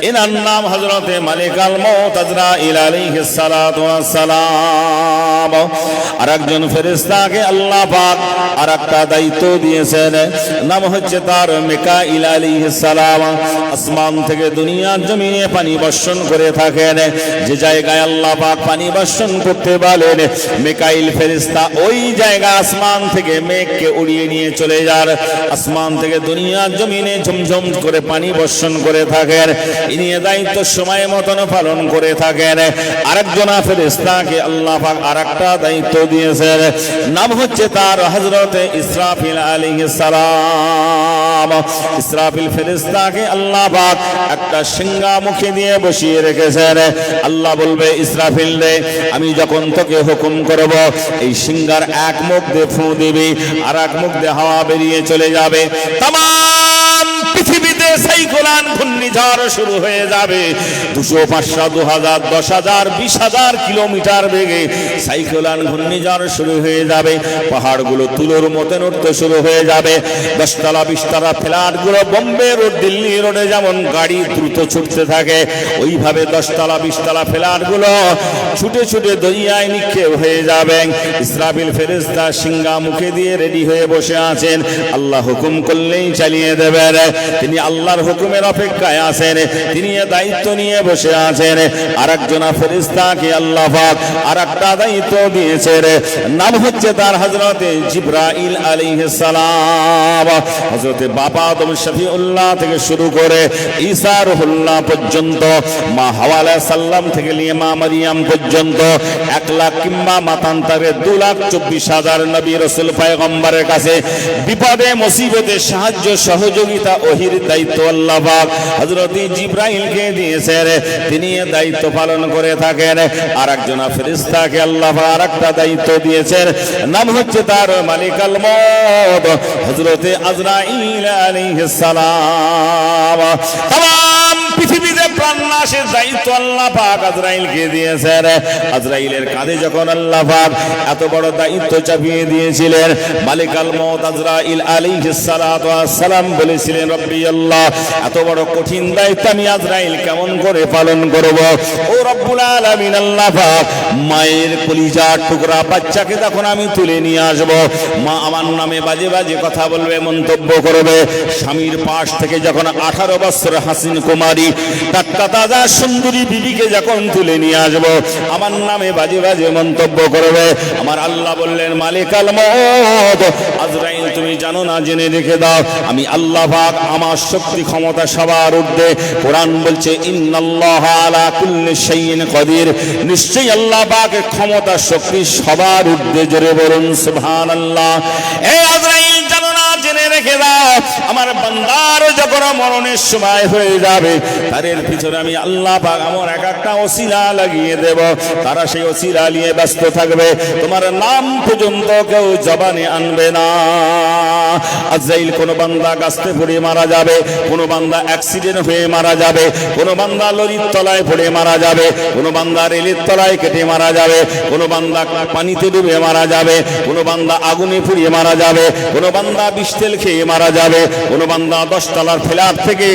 এনার নাম হযরতে মালিকাল মউত আজরাইল আলাইহিস সালাতু ওয়াস সালাম। আরেকজন ফেরেশতাকে আল্লাহ পাক আরেকটা দায়িত্ব দিয়েছেন, নাম হচ্ছে তার মিকাইল আলাইহিস সালাম। আসমান থেকে দুনিয়ার জমিনে পানি বর্ষণ করে থাকেন। যে জায়গায় আল্লাহ পাক পানি বর্ষণ করতে বলেন, মিকাইল ফেরেশতা ওই জায়গা আসমান থেকে মেঘকে উড়িয়ে নিয়ে চলে যান। আসমান থেকে দুনিয়ার জমিনে ঝমঝম করে পানি বর্ষণ করে থাকেন। ইনি দায়িত্ব সময় মতন পালন করে থাকেন। আরেকজন ফেরেশতাকে আল্লাহ পাক আরেকটা দায়িত্ব দিয়েছেন, নাম হচ্ছে তার হযরতে ইসরাফিল আলাইহিস সালাম। ইসরাফিল ফেরেশতাকে আল্লাহ পাক একটা সিংহা মুখে দিয়ে বসিয়ে রেখেছেন। আল্লাহ বলবে, ইসরাফিল রে, আমি যখন তোকে হুকুম করব এই সিংহার এক মুখ দিয়ে ফু দিবি, আর এক মুখ দিয়ে হাওয়া বেরিয়ে চলে যাবে। তামাম পৃথিবীতে সাইক্লোন ঘূর্ণিঝড় শুরু হয়ে যাবে। 200, 500, 2000, 10,000, 20,000 কিলোমিটার বেগে সাইক্লোন ঘূর্ণিঝড় শুরু হয়ে যাবে। পাহাড়গুলো তুলোর মতো নড়তে শুরু হয়ে যাবে। 10 তলা 20 তলা ফ্ল্যাটগুলো বোম্বে রোড, দিল্লি রোডে যেমন গাড়ি দ্রুত ছুটতে থাকে, ওইভাবে 10 তলা 20 তলা ফ্ল্যাটগুলো ছুটে ছুটে দরিয়ায় নিক্ষেপ হয়ে যাবে। ইসরাফিল ফেরেশতা সিংহা মুখে দিয়ে রেডি হয়ে বসে আছেন। আল্লাহ হুকুম করলেই চালিয়ে দেবেন। তিনি আল্লাহর হুকুমের অপেক্ষায় আছেন। তিনি দায়িত্ব নিয়ে বসে আছেন। আরেকজন ফেরেশতাকে আল্লাহ পাক আরেকটা দায়িত্ব দিয়েছেন, নাম হচ্ছে তার হযরতে জিবরাইল আলাইহিস সালাম। হযরতে বাবা আদম শফিউল্লাহ থেকে শুরু করে ঈসা রুহুল্লাহ পর্যন্ত, মা হাওয়া আলাইহিস সালাম থেকে নিয়ে মা মারিয়াম পর্যন্ত 1 লাখ কিংবা মাতান্তরে 2,24,000 নবী রাসূল পয়গম্বরের কাছে বিপদে মুসিবতে সাহায্য সহযোগিতা ওহির দায়িত্ব আল্লাহ পাক হযরত জিবরাইলকে দিয়েছেন। তিনি দায়িত্ব পালন করে থাকেন। আরেকজন ফেরেশতাকে আল্লাহ পাক আরেকটা দায়িত্ব দিয়েছেন, নাম হচ্ছে তার মালিকাল মউত হযরতে আজরাইল আলাইহিস সালাম। তামাম পৃথিবীতে প্রাণনাশের দায়িত্ব আল্লাহ পাক আজরাইলকে দিয়েছেন। আজরাইলের কাঁধে যখন আল্লাহ পাক এত বড় দায়িত্ব চাপিয়ে দিয়েছিলেন, মালিকাল মউত আজরাইল আলাইহিস সালাতু ওয়াস সালাম বলেছিলেন, রব্বি আল্লাহ, এত বড় কঠিন দায়িত্ব আমি আজরাইল কেমন করে পালন করব? ও রব্বুল আলামিন আল্লাহ পাক, মায়ের কলিজার টুকরা বাচ্চাকে তখন আমি তুলে নিয়ে আসব। মা আমার নামে বাজে বাজে কথা বলবে, মন্তব্য করবে। স্বামীর পাশ থেকে যখন 18 বছর হাসিন কুমারী টাটকা তাজা সুন্দরী বিবিকে যখন তুলে নিয়ে আসব, আমার নামে বাজে বাজে মন্তব্য করবে। আমার আল্লাহ বললেন, মালিকাল মউত আজরাইল, তুমি জানো না, জেনে রেখে দাও, আমি আল্লাহ পাক আমার শক্তি ক্ষমতা সবার ঊর্ধ্বে। কোরআন বলছে, ইন্নাল্লাহা আলা কুল্লি শাইইন কাদির, নিশ্চয়ই আল্লাহ পাকের ক্ষমতা শক্তি সবার ঊর্ধ্বে। জোরে বলুন সুবহানাল্লাহ। এই আজরাইল, জানো না, জেনে রেখে দাও, আমার বান্দার যখন মরণের সময় হয়ে যাবে, তাদের পিছনে আমি আল্লাহ পাক আমার একটা ওসিলা লাগিয়ে দেব। তারা সেই ওসিলা নিয়ে ব্যস্ত থাকবে, তোমার নাম পর্যন্ত কেউ জবানে আনবে না। আজরাইল, কোন বান্দা গাছতে পড়ে মারা যাবে, কোন বান্দা অ্যাক্সিডেন্ট হয়ে মারা যাবে, কোন বান্দা লরির তলায় পড়ে মারা যাবে, কোন বান্দা রেলের তলায় কেটে মারা যাবে, কোন বান্দা পানিতে ডুবে মারা যাবে, কোন বান্দা আগুনে পুড়িয়ে মারা যাবে, কোন বান্দা বিষ তেল খেয়ে মারা যাবে, কোন বান্দা 10 তলার ফ্ল্যাট থেকে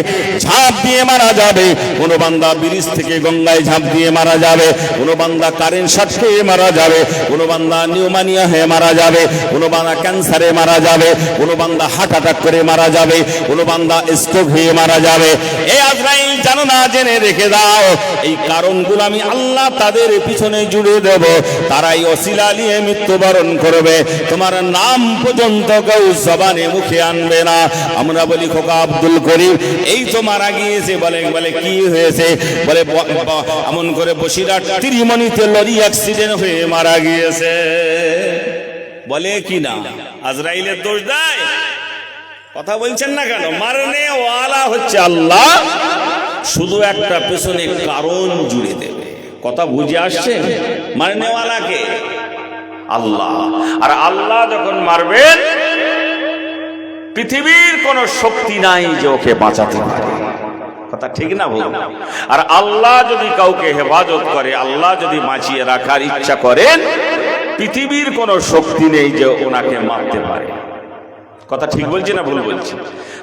ঝাঁপ দিয়ে মারা যাবে, কোন বান্দা ব্রিজ থেকে গঙ্গায় ঝাঁপ দিয়ে মারা যাবে, কোন বান্দা কারেন্ট শক খেয়ে মারা যাবে, কোন বান্দা নিউমোনিয়া হয়ে মারা যাবে, কোন বান্দা ক্যান্সারে মারা যাবে, কোন বান্দা হার্ট অ্যাটাক করে মারা যাবে, কোন বান্দা স্ট্রোক হয়ে মারা যাবে। এই আজরাইল, জানো না, জেনে রেখে দাও, এই কারণগুলো আমি আল্লাহ তাদের পিছনে জুড়ে দেব। তারাই ওসিলা নিয়ে মৃত্যুবরণ করবে, তোমার নাম পর্যন্ত কেউ জবানে মুখে আনবে না। আমরা বলি, খোকা আব্দুল করিম এই তো মারা গিয়েছে। বলে কি হয়েছে? বলে এমন করে বসিরহাট ত্রিমণিতে লরি অ্যাক্সিডেন্ট হয়ে মারা গিয়েছে। বলে কি না, আজরাইলের দোষ দেয়? কথা বলছেন না কেন? মারনে ওয়ালা হচ্ছে আল্লাহ, শুধু একটা পেছনে কারণ জুড়ে দেবে। কথা বুঝে আসছে? মারনে ওয়ালাকে আল্লাহ, আর আল্লাহ যখন মারবেন, পৃথিবীর কোন শক্তি নাই যে ওকে বাঁচাতে পারে। কথা ঠিক না ভুল? আর আল্লাহ যদি কাউকে হেফাজত করে, আল্লাহ যদি বাঁচিয়ে রাখার ইচ্ছা করেন, পৃথিবীর কোন শক্তি নেই যে ওনাকে মারতে পারে। কথা ঠিক বলছি না ভুল বলছি?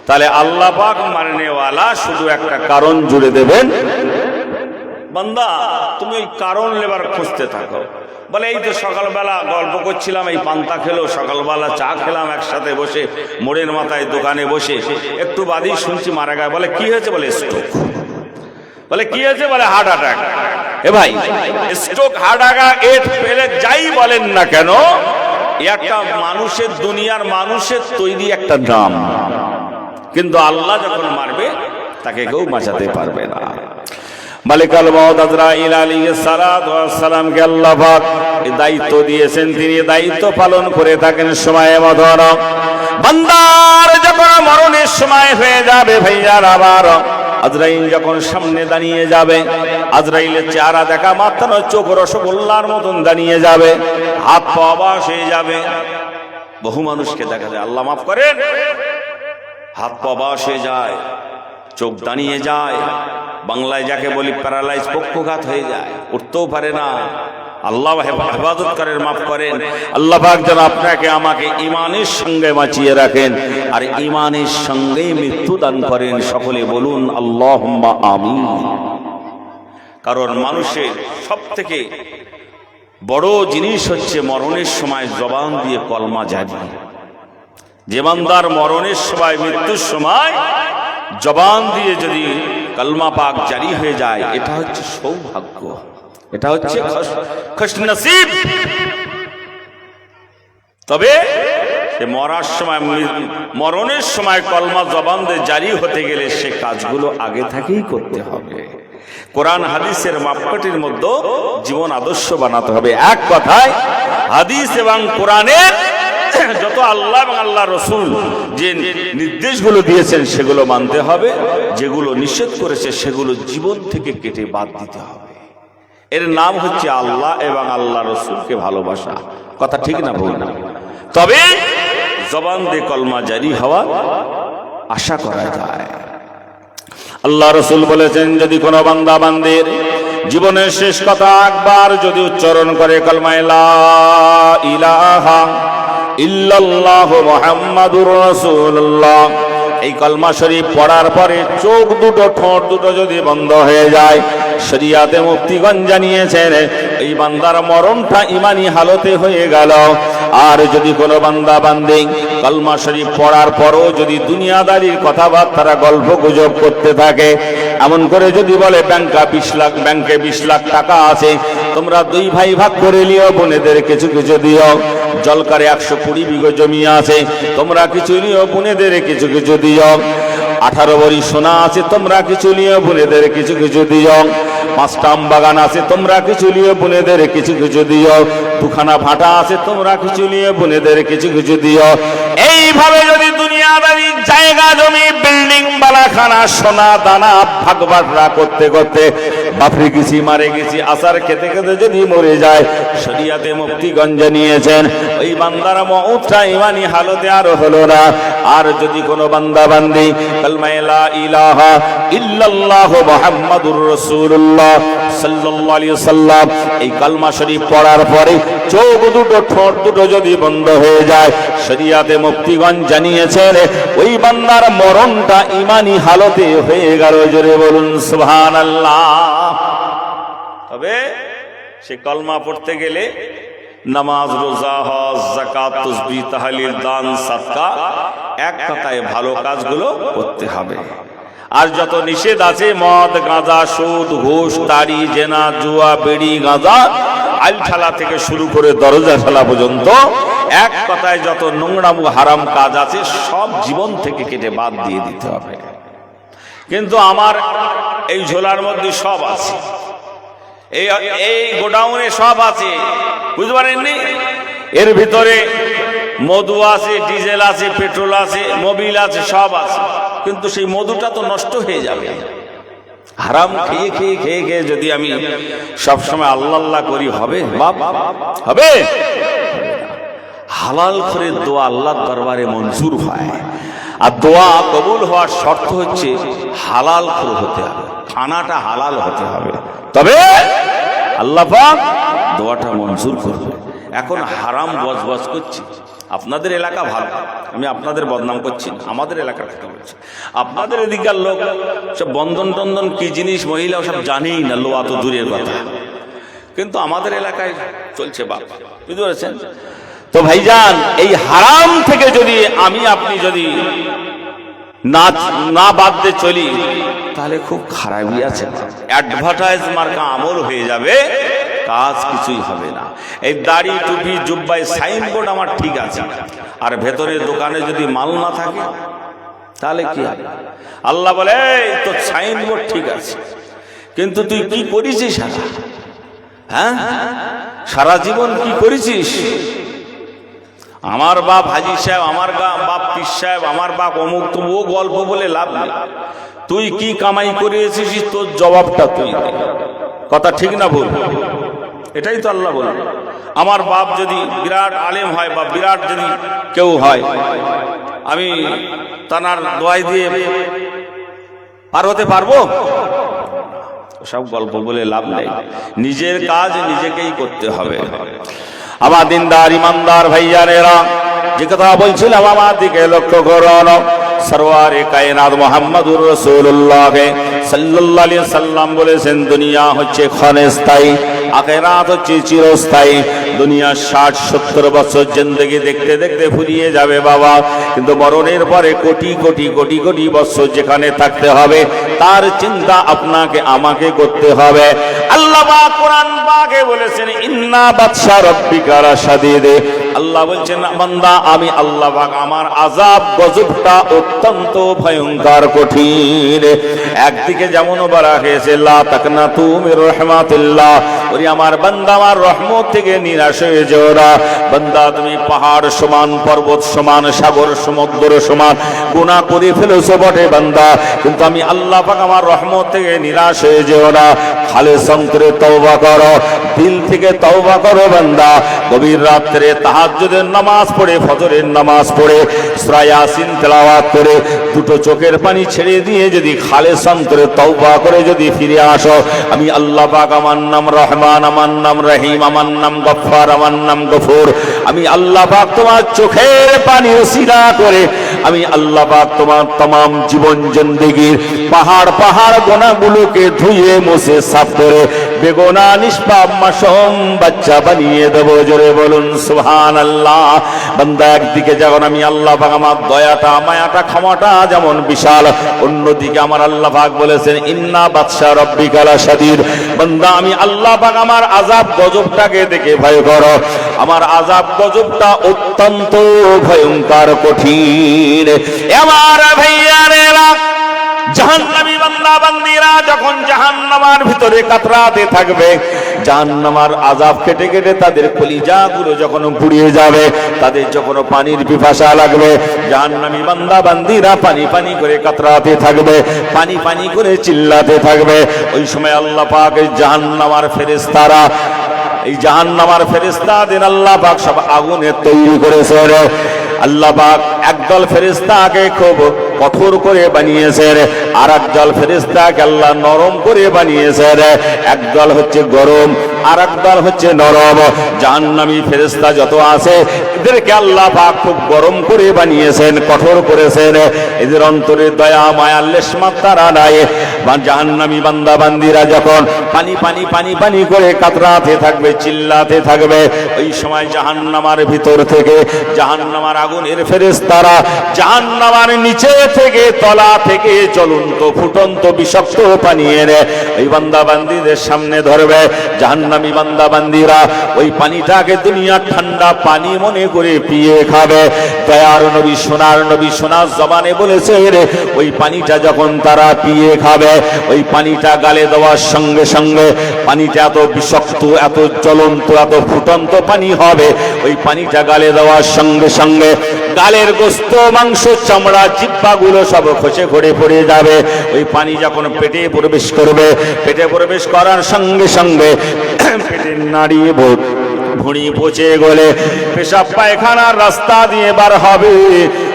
তাহলে আল্লাহ পাক মাননেওয়ালা শুধু একটা কারণ জুড়ে দেবেন, বান্দা তুমি ওই কারণ লেবার খুঁজতে থাকো। বলে এই তো সকালবেলা গল্প করছিলাম, এই পান্তা খেলো, সকালবেলা চা খেলাম একসাথে বসে মোড়ের মাথায় দোকানে বসে, একটু বাদেই শুনছি মারা গেছে। বলে কি হয়েছে? বলে স্ট্রোক। বলে কি হয়েছে? বলে হার্ট অ্যাটাক। এ ভাই, স্ট্রোক হার্ট অ্যাটাক এর পেলে যাই বলেন না কেন, একটা মানুষের, দুনিয়ার মানুষের তৈরি একটা নাম, কিন্তু আল্লাহ যখন মারবে তাকে কেউ বাঁচাতে পারবে না। মালিকুল মউত আজরাইল আলাইহিস সালাতু ওয়াস সালামকে আল্লাহ পাক এই দায়িত্ব দিয়েছেন, তিনি দায়িত্ব পালন করে থাকেন সময়ে মতন। বান্দার যখন মরণের সময় হয়ে যাবে ভাইয়ার, আবার আজরাইল যখন সামনে দাঁড়িয়ে যাবে, আজরাইলের চেহারা দেখা মাত্র চোখ রসগোল্লার মতন দাঁড়িয়ে যাবে, হাত পা অবশ হয়ে যাবে। বহু মানুষকে দেখা যায়, আল্লাহ মাফ করেন, হাত পা অবশ হয়ে যায়, চোখ দাঁড়িয়ে যায়, বাংলায় যাকে বলি প্যারালাইজ, পক্ষঘাত হয়ে যায়, উঠতেও পারে না। আল্লাহ হেফাজত করেন, মাফ করেন। আল্লাহ পাক যেন আপনাকে আমাকে ঈমানের সঙ্গে বাঁচিয়ে রাখেন আর ঈমানের সঙ্গে মৃত্যু দান করেন। সকলে বলুন আল্লাহুম্মা আমিন। কারণ মানুষের সব থেকে বড় জিনিস হচ্ছে মরণের সময় জবান দিয়ে কলমা জারি। যে বান্দার মরণের সময়, মৃত্যুর সময় জবান দিয়ে যদি কলমা পাক জারি হয়ে যায়, এটা হচ্ছে সৌভাগ্য, এটা হচ্ছে খুশনসিব। তবে সে মরার সময়, মরণের সময় কলমা জবান দিয়ে জারি হতে গেলে সে কাজগুলো আগে থেকেই করতে হবে। কোরআন হাদিসের মাপকাঠির মধ্যে জীবন আদর্শ বানাতে হবে। এক কথায় হাদিস এবং কোরআনের যত আল্লাহ এবং আল্লাহ রসুল যে নির্দেশগুলো দিয়েছেন সেগুলো মানতে হবে, যেগুলো নিষেধ করেছে সেগুলো জীবন থেকে কেটে বাদ দিতে হবে। এর নাম হচ্ছে আল্লাহ এবং আল্লাহ রসুলকে ভালোবাসা। কথা ঠিক না ভুল না? তবে জবান দিয়ে কলমা জারি হওয়া আশা করা যায়। আল্লাহ রসুল বলেছেন, যদি কোনো বান্দা বান্দির জীবনের শেষ কথা একবার যদি উচ্চারণ করে কলমা লা ইলাহা ইল্লাল্লাহু মুহাম্মাদুর রাসূলুল্লাহ, এই কলমা শরীফ পড়ার পরে চোখ দুটো, ঠোঁট দুটো যদি বন্ধ হয়ে যায়, শরিয়াতে মুফতিগণ জানিয়েছেন এই বান্দার মরণটা ইমানি হালতে হয়ে গেল। আর যদি কোনো বান্দা বান্দি কলমা শরীফ পড়ার পরও যদি দুনিয়াদারির কথাবার্তা, গল্প গুজব করতে থাকে, এমন করে যদি বলে ব্যাংকে 20 লাখ টাকা আছে, তোমরা 2 ভাই ভাগ করে নিও, বোনেদের কিছু কিছু দিও। জলকারে 120 বিঘা জমি আছে, তোমরা কিছু নিও, বোনেদের কিছু কিছু দিও। 18 ভরি সোনা আছে, তোমরা কিছু নিও, বোনেদের কিছু কিছু দিও। 5টা আম বাগান আছে, তোমরা কিছু নিও, বোনেদের কিছু কিছু দিও। 2খানা ভাটা আছে, তোমরা কিছু নিও, বোনেদের কিছু কিছু দিও। এইভাবে যদি দুনিয়াদারি জায়গা জমি, বিল্ডিং, বালাখানা, সোনা দানা ভাগ বাটরা করতে করতে বাপরে গেছি, মারে গেছি, আসার খেতে খেতে যদি মরে যায়, শরিয়াতে মুফতিগণ জানিয়েছেন ওই বান্দার মউতটা ইমানি হালতে আর হলো না। আর যদি কোনো বান্দা বান্দি কলমা লা ইলাহা ইল্লাল্লাহু মুহাম্মাদুর রাসূলুল্লাহ সাল্লাল্লাহু আলাইহি ওয়াসাল্লাম এই কলমা শরীফ পড়ার পরে চোখ দুটো, ঠোঁট দুটো যদি বন্ধ হয়ে যায়, শরিয়াতে মুফতিগণ জানিয়েছেন ওই বান্দার মরণটা ইমানি হালতে হয়ে গেল। জোরে বলুন সুবহানাল্লাহ। তবে সে কলমা পড়তে গেলে নামাজ, রোজা, হজ, যাকাত, তাসবিহ, তাহলিল, দান, সাদকা, এক কথায় ভালো কাজগুলো করতে হবে। আর যত নিষেধ আছে, মদ, গাঁজা, সুদ, ঘুষ, তাড়ি, জেনা, জুয়া, বিড়ি, গাঁজা, আইল ঠালা থেকে শুরু করে দরজা ঠালা পর্যন্ত, এক কথায় যত নোংরা হারাম কাজ আছে সব জীবন থেকে কেটে বাদ দিয়ে দিতে হবে। কিন্তু আমার এই ঝোলার মধ্যে সব আছে, এই গোডাউনে সব আছে, বুঝতে পারেননি? এর ভিতরে মধু আছে, ডিজেল আছে, পেট্রোল আছে, মোবিল আছে, সব আছে, কিন্তু সেই মধুটা তো নষ্ট হয়ে যাবে। হারাম খেয়ে খেয়ে খেয়ে খেয়ে যদি আমি সবসময় আল্লাহ আল্লাহ করি, হবে বাপ? হবে? হালাল করে দোয়া আল্লাহর দরবারে মঞ্জুর হয়। আর দোয়া কবুল হওয়ার শর্ত হচ্ছে হালাল করে হতে হবে, খানাটা হালাল হতে হবে, তবে আল্লাহ পাক দোয়াটা মঞ্জুর করবে। এখন হারাম বজবজ করছি, আপনাদের এলাকা ভালো, আমি আপনাদের বদনাম করছি না, আমাদের এলাকার কথা বলছি। আপনাদের এদিকার লোক সব বন্ধন টন্ধন কি জিনিস মহিলা সব জানেই না, লোয়া তো দূরের কথা, কিন্তু আমাদের এলাকায় চলছে বাপ, বুঝতে পেরেছেন? তো ভাইজান, এই হারাম থেকে যদি আমি আপনি যদি না বাদ দিয়ে চলি তাহলে খুব খারাপই আছে। অ্যাডভার্টাইজ মার্কা আমল হয়ে যাবে, কাজ কিছুই হবে না। এই দাড়ি টুপি জুব্বাই সাইনবোর্ড আমার ঠিক আছে, আর ভেতরে দোকানে যদি মাল না থাকে তাহলে কি হবে? আল্লাহ বলে এই তো সাইনবোর্ড ঠিক আছে, কিন্তু তুই কি করেছিস সারা, হ্যাঁ সারা জীবন কি করেছিস? আমার বাপ হাজি সাহেব, আমার বাপ পীর সাহেব, আমার বাপ অমুক, তো ও গল্প বলে লাভ নেই। তুই কি কামাই করেছিস তোর জবাবটা তুই দে। কথা ঠিক না ভুল? এটাই তো আল্লাহ বলে। আমার বাপ যদি বিরাট আলেম হয় বা বিরাট যদি কেউ হয়, আমি তানার দোয়াই দিয়ে পার হতে পারবো? সব গল্প বলে লাভ নেই, নিজের কাজ নিজেকেই করতে হবে। আমার দিনদার ইমানদার ভাইয়ানেরা, যে কথা বলছিলাম আমার দিকে লক্ষ্য করুন। সরওয়ারে কায়নাত মুহাম্মদুর রাসূলুল্লাহ সাল্লাল্লাহু আলাইহি সাল্লাম বলেছেন, দুনিয়া হচ্ছে ক্ষণস্থায়ী, আখিরাত হচ্ছে চিরস্থায়ী। দুনিয়া 60-70 বছর জিন্দেগি দেখতে দেখতে ফুরিয়ে যাবে বাবা, কিন্তু মরণের পরে কোটি কোটি কোটি কোটি বছর যেখানে থাকতে হবে তার চিন্তা আপনাকে আমাকে করতে হবে। আল্লাহ পাক কোরআন পাকে বলেছেন, ইন্না বাতশা রাব্বিকা লাশাদীদ। আল্লাহ বলছেন, বান্দা আমি আল্লাহ পাক আমার আযাব গজবটা অত্যন্ত ভয়ঙ্কর কঠিন। একদিকে যেমন বলা হয়েছে, লা তাকনাতু মির রাহমাতিল্লাহ, ওরে আমার বান্দা আমার রহমত থেকে নিরাশ হয়ে যেও না। বান্দা তুমি পাহাড় সমান, পর্বত সমান, সাগর সমুদ্র সমান গুনাহ করে ফেলেছো বটে বান্দা, কিন্তু আমি আল্লাহ পাক আমার রহমত থেকে নিরাশ হয়ে যেও না। খালেস অন্তরে তওবা করো, দিল থেকে তওবা করো বান্দা। গভীর রাত্রে তাহাজ্জুদের নামাজ পড়ে, ফজরের নামাজ পড়ে, সূরা ইয়াসিন তেলাওয়াত করে, দুটো চোখের পানি ছেড়ে দিয়ে যদি খালেস অন্তরে তওবা করে যদি ফিরে আসো, আমি আল্লাহ পাক আমার নাম রহমান, আমার নাম রহিম, আমার নাম গফফার, আমার নাম গফুর, আমি আল্লাহ পাক তোমার চোখের পানি ওসিলা করে আমি আল্লাহ পাক তোমার तमाम জীবন জিন্দেগীর পাহাড় পাহাড় গুনাহগুলোকে ধুয়ে মুছে সাফ করে বেগুনা নিষ্পাপ মাসুম বাচ্চা বানিয়ে দেব। জোরে বলুন সুবহানাল্লাহ। বান্দা একদিকে যখন আমি আল্লাহ পাক আমার দয়াটা, মায়াটা, ক্ষমাটা যেমন বিশাল, অন্যদিকে আমার আল্লাহ পাক বলেছেন, ইন্না বাতশা রাব্বিকা লাশাদীদ। বান্দা আমি আল্লাহ পাক আমার আযাব গজবটাকে দেখে ভয় করো, আমার আযাব গজবটা অত্যন্ত ভয়ঙ্কর কঠিন। আমার ভাইয়ারেরা, জাহান্নামী বান্দা বান্দীরা যখন জাহান্নামের ভিতরে কাতরাতে থাকবে, জাহান্নামের আযাব কেটে কেটে তাদের কলিজাগুলো যখন পুড়িয়ে যাবে, তাদের যখন পানির পিপাসা লাগবে, জাহান্নামী বান্দা বান্দীরা পানি পানি করে কাতরাতে থাকবে, পানি পানি করে চিল্লাতে থাকবে। ওই সময় আল্লাহ পাক জাহান্নামের ফেরেশতারা, এই জাহান্নামের ফেরেশতাদের আল্লাহ পাক সব আগুনে তৈরি করেছে। আল্লাহ পাক একদল ফেরেশতাকে খুব কঠোর করে বানিয়েছেন, আর একদল ফেরেশতাকে আল্লাহ নরম করে বানিয়েছেন। একদল হচ্ছে গরম, আর একদল হচ্ছে নরম। জাহান্নামী ফেরেশতা যত আছে এদেরকে আল্লাহ পাক খুব গরম করে বানিয়েছেন, কঠোর করেছেন। এদের অন্তরে দয়া মায়া লেশমাত্রা নাই। জাহান্নামী বান্দা বান্দীরা যখন পানি পানি পানি পানি করে কাতরাতে থাকবে, চিল্লাতে থাকবে, ওই সময় জাহান্নামের ভিতর থেকে জাহান্নামের আগুনের ফেরেশতারা জাহান্নামের নিচে থেকে তলা থেকে জ্বলন্ত ফুটন্ত বিষাক্ত পানি এনে ওই বান্দা বান্দীদের সামনে ধরবে। জাহান্নামী বান্দা বান্দীরা ওই পানিটাকে দুনিয়ার ঠান্ডা পানি মনে করে পিয়ে খাবে। দয়ার নবী, সোনার নবী সোনার জবানে বলেছে, ওই পানিটা যখন তারা পিয়ে খাবে, ওই পানিটা গালে দেওয়ার সঙ্গে সঙ্গে পানিটা এত বিষাক্ত, এত জ্বলন্ত, এত ফুটন্ত পানি হবে, ওই পানিটা গালে দেওয়ার সঙ্গে সঙ্গে গালের গোস্ত, মাংস, চামড়া, জিহ্বাগুলো সব খসে পড়ে পড়ে যাবে। ওই পানি যখন পেটে প্রবেশ করবে, পেটে প্রবেশ করার সঙ্গে সঙ্গে পেটের নাড়ি ভুঁড়ি পচে গলে পেশাব পায়খানার রাস্তা দিয়ে বার হবে।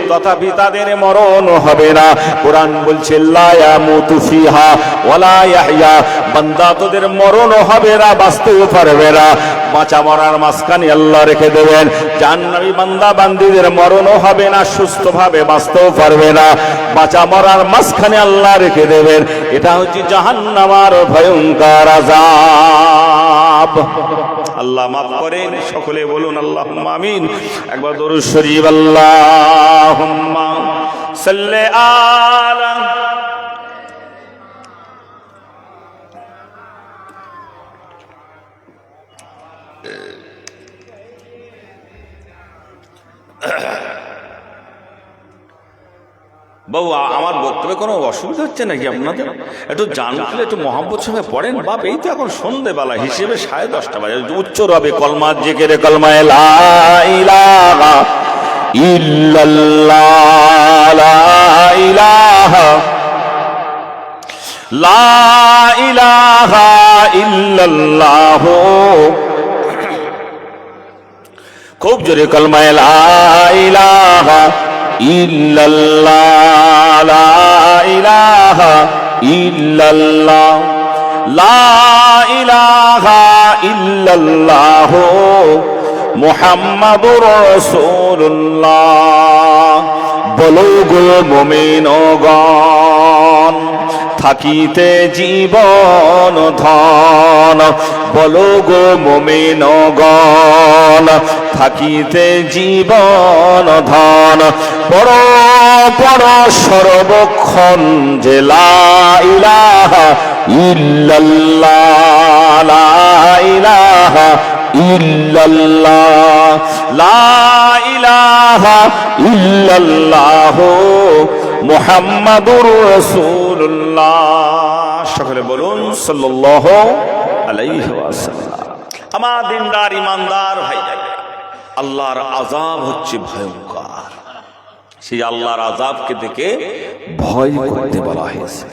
তথাপি তাদের মরণ হবে না। কোরআন বলছে লা ইয়ামুতু ফিহা ওয়ালা ইয়াহইয়া, বান্দা তোদের মরণ হবে না, বাঁচতেও পারবে না। বাঁচা মরার মাঝখানে আল্লাহ রেখে দেবেন। জাহান্নামী বান্দা বান্দীদের মরণও হবে না, সুস্থভাবে বাঁচতেও পারবে না, বাঁচা মরার মাঝখানে আল্লাহ রেখে দেবেন। এটা হচ্ছে জাহান্নামের ভয়ঙ্কর আযাব। আল্লাহ মাফ করেন, সকলে বলুন আল্লাহুম্মা আমিন। একবার দরুদ শরীফ, আল্লাহুম্মা সাল্লি আলা। বাবু, আমার বক্তব্যে কোনো অসুবিধা হচ্ছে নাকি আপনাদের? একটু জানলে একটু মহব্বত সঙ্গে পড়েন বাপ। এই তো এখন সন্ধ্যেবেলা, হিসেবে 10:30 বাজে। উচ্চ রবে কলমা জিকিরে কলমায়ে লা ইলাহা ইল্লাল্লাহ, লা ইলাহা, লা ইলাহা ইল্লাল্লাহ। খুব জোরে কলমায়ে লা ইলাহা ইল্লাল্লাহ, লা ইলাহা ইল্লাল্লাহ, লা ইলাহা ইল্লাল্লাহ মুহাম্মাদুর রাসূলুল্লাহ। বলো গো মুমিনগণ, থাকিতে জীবন ধন। বলো গো মুমিনগণ, থাকিতে জীবন ধন। বড় বড় সর্বক্ষণ যে লা ইলাহা ইল্লাল্লাহ, লা ইলাহা ইল্লাল্লাহ, লা ইলাহা ইল্লাল্লাহ মুহাম্মাদুর রাসূলুল্লাহ। সকলে বলুন সাল্লাল্লাহু আলাইহি ওয়াসাল্লাম। আমার দিনদার ইমানদার ভাই, আল্লাহর আযাব হচ্ছে ভয়ঙ্কর। সেই আল্লাহর আযাবকে দেখে ভয় করতে বলা হয়েছে।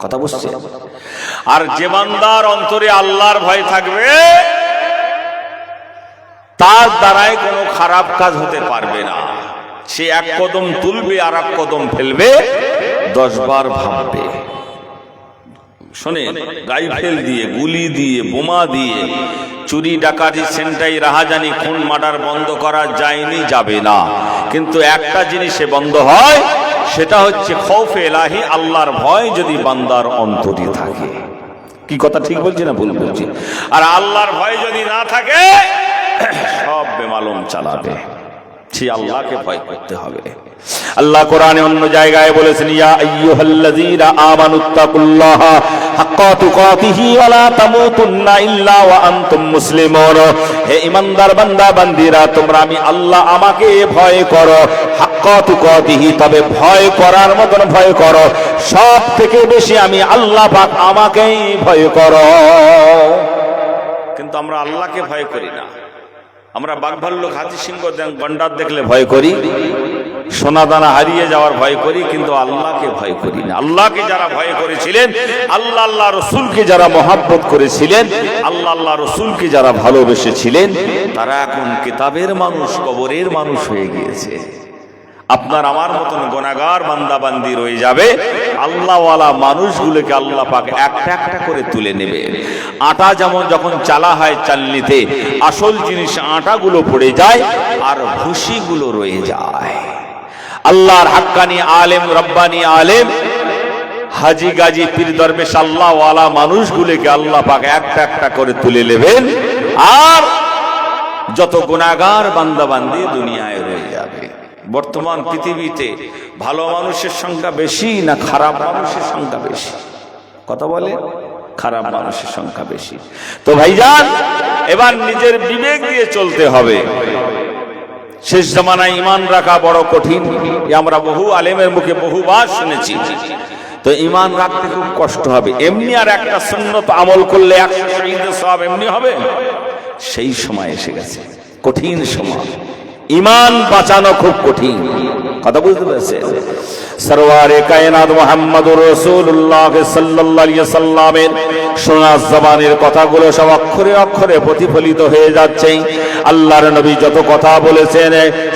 কথা বুঝছেন? আর যে বান্দার অন্তরে আল্লাহর ভয় থাকবে, তার দ্বারাই কোনো খারাপ কাজ হতে পারবে না। সে এক কদম তুলবে আর এক কদম ফেলবে, 10 বার ভাববে। শোনেন, রাইফেল দিয়ে, গুলি দিয়ে, বোমা দিয়ে চুরি ডাকাতি ছিনতাই রাহাজানি খুন মার্ডার বন্ধ করা যায়নি, যাবে না। কিন্তু একটা জিনিসে বন্ধ হয়, সেটা হচ্ছে খৌফে ইলাহি, আল্লাহর ভয় যদি বান্দার অন্তরে থাকে। কি কথা ঠিক বলছি না ভুল বলছি? আর আল্লাহর ভয় যদি না থাকে, সব বেমালুম চালাবে। সেই আল্লাহকে ভয় করতে হবে। আল্লাহ কোরআনে অন্য জায়গায় বলেছেন, ইয়া আইয়ুহাল্লাযীনা আমানুত্তাকুল্লাহা হাক্কা তুকাতিহি ওয়া লা তামুতুন্না ইল্লা ওয়া আনতুম মুসলিমুন। হে ঈমানদার বান্দা বান্দীরা, তোমরা আমি আল্লাহ আমাকে ভয় করো, হাক্কা তুকাতিহি, তবে ভয় করার মতন ভয় করো। সব থেকে বেশি আমি আল্লাহ পাক আমাকেই ভয় করো। কিন্তু আমরা আল্লাহকে ভয় করি না। আমরা বাঘ ভাল্লুক হাতি সিংহ গন্ডার দেখলে ভয় করি, সোনা দানা হারিয়ে যাওয়ার ভয় করি, কিন্তু আল্লাহকে ভয় করি না। আল্লাহকে যারা ভয় করেছিলেন, আল্লাহ আল্লাহ রসুলকে যারা মহাব্বত করেছিলেন, আল্লাহ আল্লাহ রসুলকে যারা ভালোবেসেছিলেন, তারা এখন কিতাবের মানুষ, কবরের মানুষ হয়ে গিয়েছে। আপনার আমার মতন গুনাহগার বান্দা বান্দি রয়ে যাবে। আল্লাহওয়ালা মানুষগুলোকে আল্লাহ পাক একটা একটা করে তুলে নেবে। আটা যেমন যখন চালা হয় চালনিতে, আসল জিনিস আটাগুলো পড়ে যায় আর ভুসিগুলো রয়ে যায়। আল্লাহর হাক্কানি আলেম, রব্বানি আলেম, হাজি গাজী পীর দরবেশ আল্লাহওয়ালা মানুষগুলোকে আল্লাহ পাক একটা একটা করে তুলে নেবেন। আর যত গুনাহগার বান্দা বান্দি দুনিয়ায় রয়ে যাবে। বর্তমান পৃথিবীতে ভালো মানুষের সংখ্যা বেশি না খারাপ মানুষের সংখ্যা বেশি? কথা বলে, খারাপ মানুষের সংখ্যা বেশি। তো ভাইজান, এবার নিজের বিবেক দিয়ে চলতে হবে। শেষ জামানায় ঈমান রাখা বড় কঠিন, আমরা বহু আলেমের মুখে বহুবার শুনেছি। তো ঈমান রাখতে খুব কষ্ট হবে। এমনি আর একটা সুন্নত আমল করলে 100 শহীদের সওয়াব এমনি হবে? সেই সময় এসে গেছে, কঠিন সময়। ঈমান বাঁচানো খুব কঠিন। কথা বুঝতে পেরেছেন? সরওয়ারে কায়নাত মুহাম্মদুর রাসূলুল্লাহ সাল্লাল্লাহু আলাইহি সাল্লামের শোনা জবানের কথাগুলো সব অক্ষরে অক্ষরে প্রতিফলিত হয়ে যাচ্ছে। আল্লাহর নবী যত কথা বলেছেন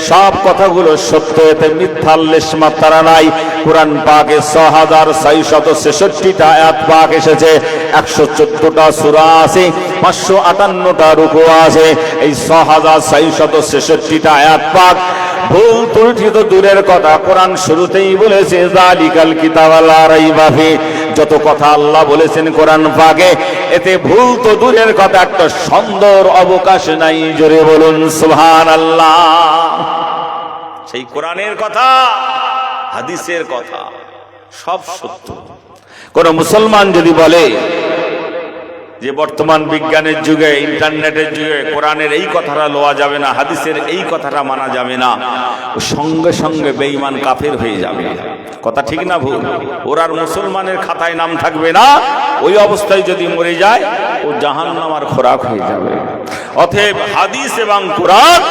সব কথাগুলো সত্য, এতে মিথ্যার লেশমাত্রা নাই। কুরআন পাকে ৬৬৬৬টা আয়াত পাক এসেছে, ১১৪টা সূরা আছে, ৫৫৮টা রুকু আছে। এই ৬৬৬৬টা আয়াত পাক ভুল ত্রুটি তো দূরের কথা, কোরআন শুরুতেই বলেছে যালিকাল কিতাবু লা রাইবা ফিহি। যত কথা আল্লাহ বলেছেন কোরআন পাকে, এতে ভুল তো দূরের কথা, একটা সুন্দর অবকাশ নাই। জোরে বলুন সুবহানাল্লাহ। সেই কোরআনের কথা, হাদিসের কথা সব সত্য। কোন মুসলমান যদি বলে যে বর্তমান বিজ্ঞানের যুগে, ইন্টারনেটের যুগে কোরআনের এই কথাটা লওয়া যাবে না, হাদিসের এই কথাটা মানা যাবে না, ও সঙ্গে সঙ্গে বেঈমান কাফের হয়ে যাবে। কথা ঠিক না ভুল? ওর আর মুসলমানের খাতায় নাম থাকবে না। ওই অবস্থায় যদি মরে যায়, ও জাহান্নামের খোরাক হয়ে যাবে। অতএব হাদিস এবং কোরআন,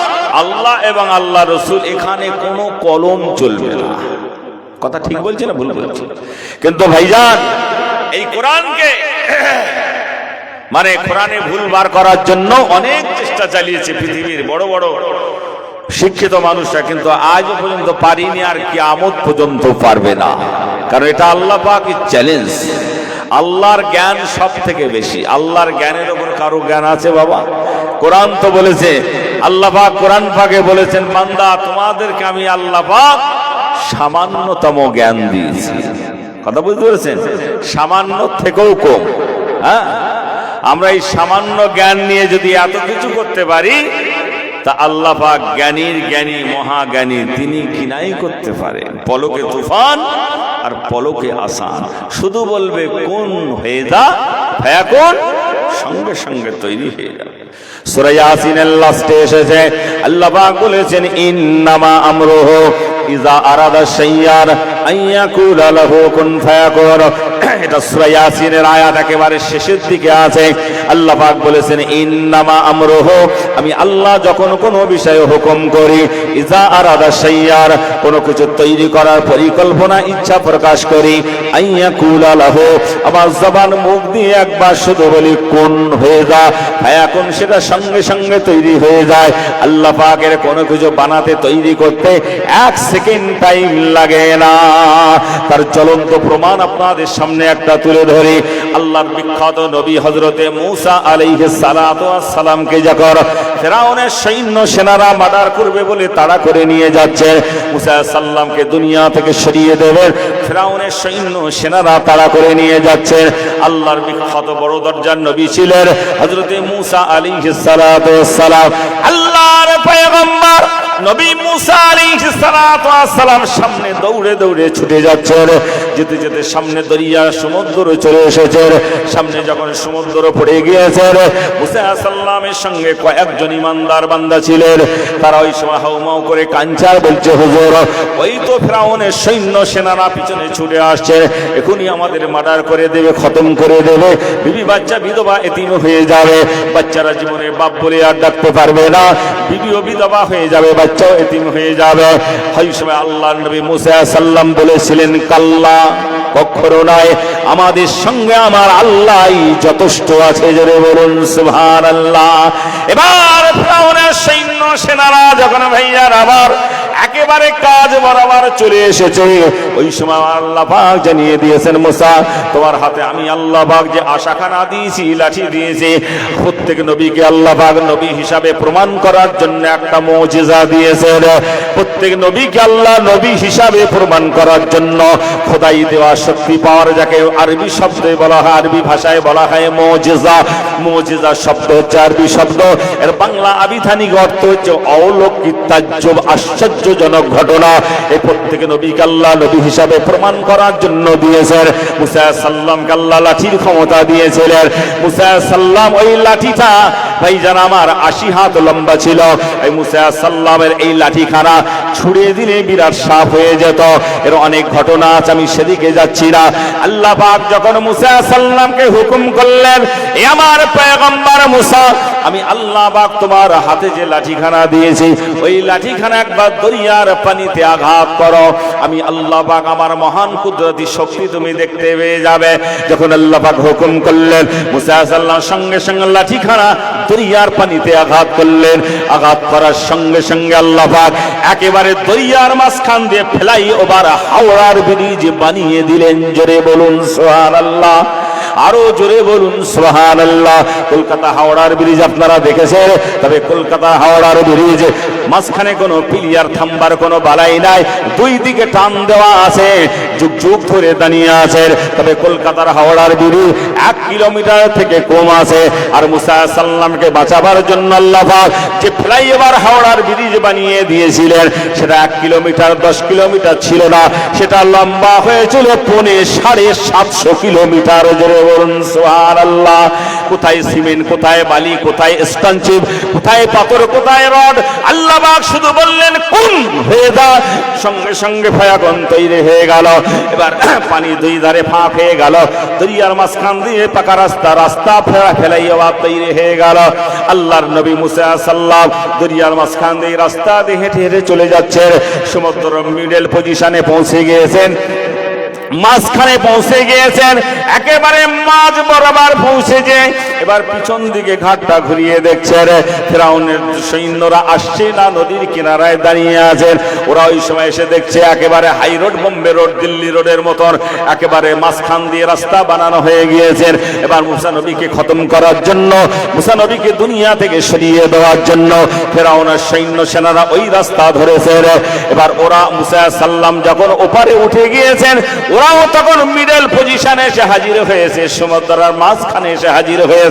আল্লাহ এবং আল্লাহ রসুল, এখানে কোনো কলম চলবে না। কথা ঠিক বলছি না ভুল বলছি? কিন্তু ভাইজান, এই কোরআনকে মানে কোরআনে ভুল বার করার জন্য অনেক চেষ্টা চালিয়েছে পৃথিবীর বড় বড় শিক্ষিত মানুষরা, কিন্তু আজও পর্যন্ত পারিনি, আর কিয়ামত পর্যন্ত পারবে না। কারণ এটা আল্লাহ পাকের চ্যালেঞ্জ। আল্লাহর জ্ঞান সব থেকে বেশি। আল্লাহর জ্ঞানের ওপর কারো জ্ঞান আছে বাবা? কোরআন তো বলেছে, আল্লাহ পাক কোরআন পাকে বলেছেন, বান্দা তোমাদেরকে আমি আল্লাহ পাক সামান্যতম জ্ঞান দিয়েছি। কথা বুঝতে পেরেছেন? সামান্য থেকেও কম। হ্যাঁ, আমরা এই সামান্য জ্ঞান নিয়ে যদি এত কিছু করতে পারি, তা আল্লাহ পাক জ্ঞানীর জ্ঞানী মহাজ্ঞানী, তিনি কিনাই করতে পারে। পলকে তুফান আর পলকে আসান, শুধু বলবে কোন হয়ে যা, ফায়াকুন, সঙ্গে সঙ্গে তৈরি হয়ে যাবে। সূরা ইয়াসিনের লাস্টে এসেছে, আল্লাহ পাক বলেছেন, ইন্নামা আমরুহু ইযা আরাদা শাইয়ান আইয়াকুলা লাহু কুন ফায়াকুন। এটা সূরা ইয়াসিনের আয়াত একেবারে শেষের দিকে আছে। আল্লাহ পাক বলেছেন, ইন্নামা আমরুহু, আমি আল্লাহ যখন কোনো বিষয়ে হুকুম করি, ইযা আরাদা শাইয়ান, কোনো কিছু তৈরি করার পরিকল্পনা ইচ্ছা প্রকাশ করি, আইয়াকুলা লাহু, আমার জবান মুখ দিয়ে একবার শুধু বলি কোন হয়ে যা, ফায়াকুন, সেটা সঙ্গে সঙ্গে তৈরি হয়ে যায়। আল্লাহ পাকের কোনো কিছু বানাতে, তৈরি করতে 1 সেকেন্ড টাইম লাগে না। তার জ্বলন্ত প্রমাণ আপনাদের সামনে একটা তুলে ধরি। আল্লাহর বিখ্যাত নবী হযরতে মূসা আলাইহিস সালাতু ওয়াস সালামকে যখন ফিরআউনের সৈন্য সেনারা মার্ডার করবে বলে তাড়া করে নিয়ে যাচ্ছে, মূসা সাল্লামকে দুনিয়া থেকে সরিয়ে দেবে, ফিরআউনের সৈন্য সেনারা তাড়া করে নিয়ে যাচ্ছে। আল্লাহর বিখ্যাত বড় দরজার নবী ছিলেন হযরতে মূসা আলাইহিস সালাতু ওয়াস সালাম। আল্লাহর পয়গম্বর নবী মূসা আলাইহিস সালাতু ওয়াস সালাম সামনে দৌড়ে দৌড়ে ছুটে যাচ্ছেন। যেতে যেতে সামনে দরিয়া সমুদ্র চলে এসেছে। সামনে যখন সমুদ্র পড়ে গিয়েছে, মূসা সাল্লামের সঙ্গে কয়েকজন ইমানদার বান্দা ছিলেন। তারা ওই সময় হাউমাউ করে কাঞ্চার বলছে, হুজুর ওই তো ফিরআউনের সৈন্য সেনারা পিছনে ছুটে আসছে, এখনই আমাদের মার্ডার করে দেবে, খতম করে দেবে, বিবি বাচ্চা বিধবা এতিম হয়ে যাবে, বাচ্চারা জীবনে বাপ বলে আর ডাকতে পারবে না, বিবিও বিধবা হয়ে যাবে, বাচ্চাও এতিম হয়ে যাবে। ওই সময় আল্লাহর নবী মূসা সাল্লাম বলেছিলেন, কাল্লা, কখনো নয়, আমাদের সঙ্গে আমার আল্লাহই যথেষ্ট আছে। জোরে বলুন সুবহানাল্লাহ। এবার ফিরআউনের সৈন্য সেনারা যখন ভাইয়ার আবার একেবারে কাজ বরাবর চলে এসেছে, ওই সময় আল্লাহ পাক জানিয়ে দিয়েছেন, মূসা তোমার হাতে আমি আল্লাহ পাক যে আশাখানা দিয়েছি, লাঠি দিয়েছি, প্রত্যেক নবীকে আল্লাহ পাক নবী হিসাবে প্রমাণ করার জন্য একটা মুজিজা দিয়েছেন। প্রত্যেক নবীকে আল্লাহ নবী হিসাবে প্রমাণ করার জন্য খোদাই দেওয়া শক্তি পাওয়ার, যাকে আরবি শব্দে বলা হয়, আরবি ভাষায় বলা হয় মুজিজা। মুজিজা শব্দ হচ্ছে আরবি শব্দ, এর বাংলা আবিধানিক অর্থ হচ্ছে অলৌকিক, তাজ্জব, আশ্চর্যজনক ঘটনা। এই প্রত্যেক নবীকে আল্লাহ নবী হিসাবে প্রমাণ করার জন্য দিয়েছেন। মূসা সাল্লামকে আল্লাহ লাঠির ক্ষমতা দিয়েছিলেন। মূসা সাল্লাম ওই লাঠিটা ভাইজান আমার 80 হাত লম্বা ছিল। এই মূসা সাল্লামের এই লাঠিখানা ছুড়ে দিলে বিরাট সাপ হয়ে যেত। এর অনেক ঘটনা আছে, আমি সেদিকে যাচ্ছি না। আল্লাহ পাক যখন মুসা সাল্লামকে হুকুম করলেন, এ আমার পয়গম্বর মুসা, আমি আল্লাহ পাক তোমার হাতে যে লাঠিখানা দিয়েছি, ওই লাঠিখানা একবার দরিয়ার পানিতে আঘাত করো, আমি আল্লাহ পাক আমার মহান কুদরতি শক্তি তুমি দেখতে পেয়ে যাবে। যখন আল্লাহ পাক হুকুম করলেন, মুসা সাল্লাম সঙ্গে সঙ্গে লাঠিখানা দরিয়ার পানিতে আঘাত করলেন। আঘাত করার সঙ্গে সঙ্গে আল্লাহ পাক একেবারে দরিয়ার মাঝখান দিয়ে ফেলাই ওভার হাওড়ার ব্রিজ বানিয়ে দিলেন। জোরে বলুন সুবহানাল্লাহ, আরো জোরে বলুন সুবহানাল্লাহ। কলকাতা হাওড়ার ব্রিজ আপনারা দেখেছেন, তবে কলকাতা হাওড়ার ব্রিজ মাঝখানে কোনো পিলিয়ার থাম্বার কোনো বালাই নাই, দুই দিকে টান দেওয়া আছে, যুগ যুগ ধরে দাঁড়িয়ে আছে। তবে কলকাতার হাওড়ার ব্রিজ 1 কিলোমিটার থেকে কম আছে। আর মুসা সাল্লামকে বাঁচাবার জন্য আল্লাহ পাক যে ফ্লাইওভার হাওড়ার ব্রিজ বানিয়ে দিয়েছিলেন, সেটা 1 কিলোমিটার 10 কিলোমিটার ছিল না, সেটা লম্বা হয়েছিল 750 কিলোমিটার। জোরে বলুন সুবহানাল্লাহ। কোথায় সিমেন্ট, কোথায় বালি, কোথায় স্টনচিপ, কোথায় পাথর, কোথায় রড, আল্লাহ পাক শুধু বললেন কুন হয়ে যা, সঙ্গে সঙ্গে ফায়াগুন তৈরি হয়ে গেল। এবার পানি দুই ধারে ফাঁক হয়ে গেল, দরিয়ার মাঝখান দিয়ে পাকা রাস্তা ফেলাইয়া তৈরি হয়ে গেল। আল্লাহর নবী মুসা সাল্লাম দরিয়ার মাঝখান দিয়ে রাস্তা দিয়ে হেঁটে হেঁটে চলে যাচ্ছেন। সমুদ্র মিডল পজিশনে পৌঁছে গিয়েছেন, মাঝখানে পৌঁছে গিয়েছেন, একেবারে মাঝ বরাবর পৌঁছেছে। এবার পিছন দিকে ঘাটটা ঘুরিয়ে দেখছেন, ফিরাউনের সৈন্যরা আসছে না, নদীর কিনারায় দাঁড়িয়ে আছেন। ওরা ওই সময় এসে দেখছে একেবারে high road, Bombay road, Delhi রোডের মতন একেবারে মাঝখান দিয়ে রাস্তা বানানো হয়ে গিয়েছেন। এবার মুসা নবীকে খতম করার জন্য, মুসা নবীকে দুনিয়া থেকে সরিয়ে দেওয়ার জন্য ফিরাউনের সৈন্য সেনারা ওই রাস্তা ধরেছেন। এবার ওরা মুসা সাল্লাম যখন ওপারে উঠে গিয়েছেন, ওরাও তখন মিডল পজিশনে এসে হাজির হয়েছে, সমুদ্রের মাঝখানে এসে হাজির হয়েছে।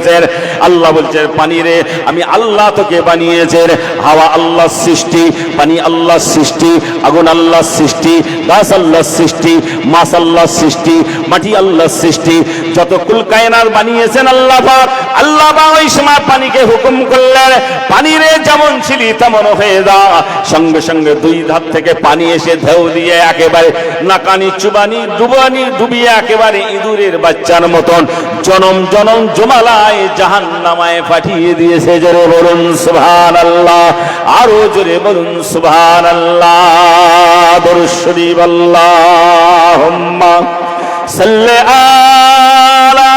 আল্লাহ বলছেন, পানি রে আমি আল্লাহ তোকে বানিয়েছেন। হাওয়া আল্লাহর সৃষ্টি, পানি আল্লাহর সৃষ্টি, আগুন আল্লাহর সৃষ্টি, গাছ আল্লাহর সৃষ্টি, মাছ আল্লাহর সৃষ্টি, মাটি আল্লাহর সৃষ্টি, যত কুল কায়নাত বানিয়েছেন আল্লাহ পাক। আল্লাহ পাক ওই সময় পানিকে হুকুম করলেন, পানি রে যেমন ছিলি তেমন হয়ে যা। সঙ্গে সঙ্গে দুই ধার থেকে পানি এসে ঢেউ দিয়ে একেবারে নাকানি চুবানি ডুবিয়ে একেবারে ইঁদুরের বাচ্চার মতন জনম জনম জমালায় জাহান্নামায় পাঠিয়ে দিয়েছে। জোরে বলুন সুবহানাল্লাহ, আরো জোরে বলুন সুবহানাল্লাহ। দরুদ শরীফ আল্লাহুম্মা সাল্লি আলা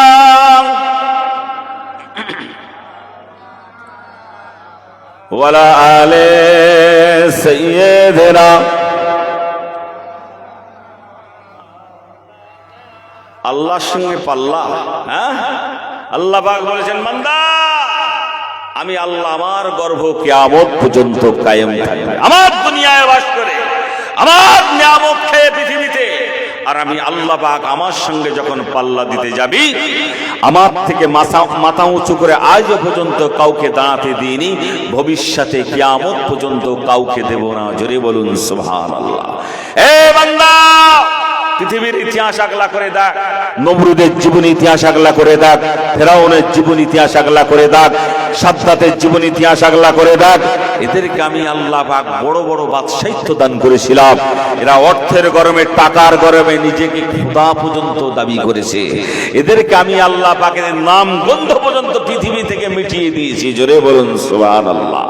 ওয়ালা আলে সাইয়্যিদিনা। আল্লাহর সঙ্গে পাল্লা, হ্যাঁ? আল্লাহ পাক বলেছেন, বান্দা আমি আল্লাহ আমার গর্ভ কিয়ামত পর্যন্ত কায়েম থাকবে, আমার দুনিয়ায় বাস করে, আমার নিয়ামত খেয়ে পৃথিবীতে। আর আমি আল্লাহ পাক আমার সঙ্গে যখন পাল্লা দিতে যাবি, আমার থেকে মাথা উঁচু করে আজ পর্যন্ত কাউকে দাঁড়াতে দিইনি, ভবিষ্যতে কিয়ামত পর্যন্ত কাউকে দেব না। জোরে বলুন সুবহানাল্লাহ। এ বান্দা, পৃথিবীর ইতিহাস আগলা করে দেখ, নমরুদের জীবন ইতিহাস আগলা করে দেখ, ফেরাউনের জীবন ইতিহাস আগলা করে দেখ, সাদ্দাতের জীবন ইতিহাস আগলা করে দেখ। এদেরকে আমি আল্লাহ পাক বড় বড় বাদশাহিত্য দান করেছিলাম। এরা অর্থের গরমে, টাকার গরমে নিজেকে খোদা পর্যন্ত দাবি করেছে। এদেরকে আমি আল্লাহ পাকের নাম গন্ধ পর্যন্ত পৃথিবী থেকে মিটিয়ে দিয়েছি। জোরে বলুন সুবহানাল্লাহ।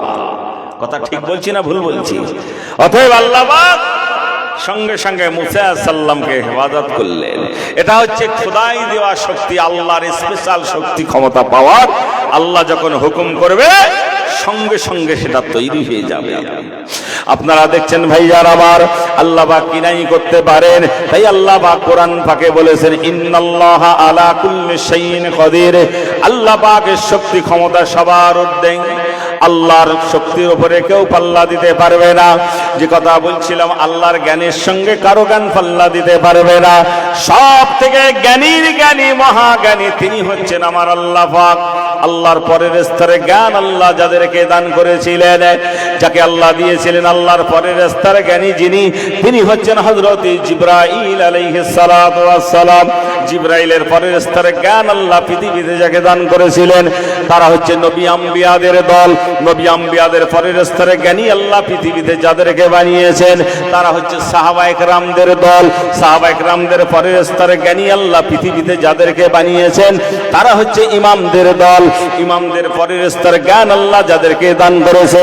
কথা ঠিক বলছি না ভুল বলছি? অতএব আল্লাহ পাক সঙ্গে সঙ্গে মুসা সাল্লামকে হেফাজত করলেন। এটা হচ্ছে খোদাই দেওয়া শক্তি, আল্লাহর স্পেশাল শক্তি, ক্ষমতা পাওয়ার। আল্লাহ যখন হুকুম করবে সঙ্গে সঙ্গে সেটা তৈরি হয়ে যাবে। আপনারা দেখছেন ভাইজান আমার, আল্লাহ পাক কি নাই করতে পারেন? তাই আল্লাহ পাক কোরআন পাকে বলেছেন, ইন্নাল্লাহা আলা কুল্লি শাইইন কাদির। আল্লাহ পাকের শক্তি ক্ষমতা সবার ঊর্ধ্বে। আল্লাহর শক্তির উপরে কেউ পাল্লা দিতে পারবে না। যে কথা বলছিলাম, আল্লাহর জ্ঞানের সঙ্গে কারো জ্ঞান পাল্লা দিতে পারবে না। সব থেকে জ্ঞানীর জ্ঞানী, মহাজ্ঞানী তিনি হচ্ছেন আমার আল্লাহ পাক। আল্লাহর পরের স্তরে জ্ঞান আল্লাহ যাদেরকে দান করেছিলেন, যাকে আল্লাহ দিয়েছিলেন আল্লাহর পরের স্তরে জ্ঞানী যিনি, তিনি হচ্ছেন হযরত জিবরাইল আলাইহিস সালাতু ওয়াস সালাম। জিবরাইলের পরের স্তরে জ্ঞান আল্লাহ পৃথিবীতে যাকে দান করেছিলেন তারা হচ্ছে নবী আম্বিয়াদের দল। নবী আম্বিয়াদের পরের স্তরে জ্ঞানী আল্লাহ পৃথিবীতে যাদেরকে বানিয়েছেন তারা হচ্ছে সাহাবায়ে কেরামদের দল। সাহাবায়ে কেরামদের পরের স্তরে জ্ঞানী আল্লাহ পৃথিবীতে যাদেরকে বানিয়েছেন তারা হচ্ছে ইমামদের দল। ইমামদের পরের স্তরে জ্ঞান আল্লাহ যাদেরকে দান করেছে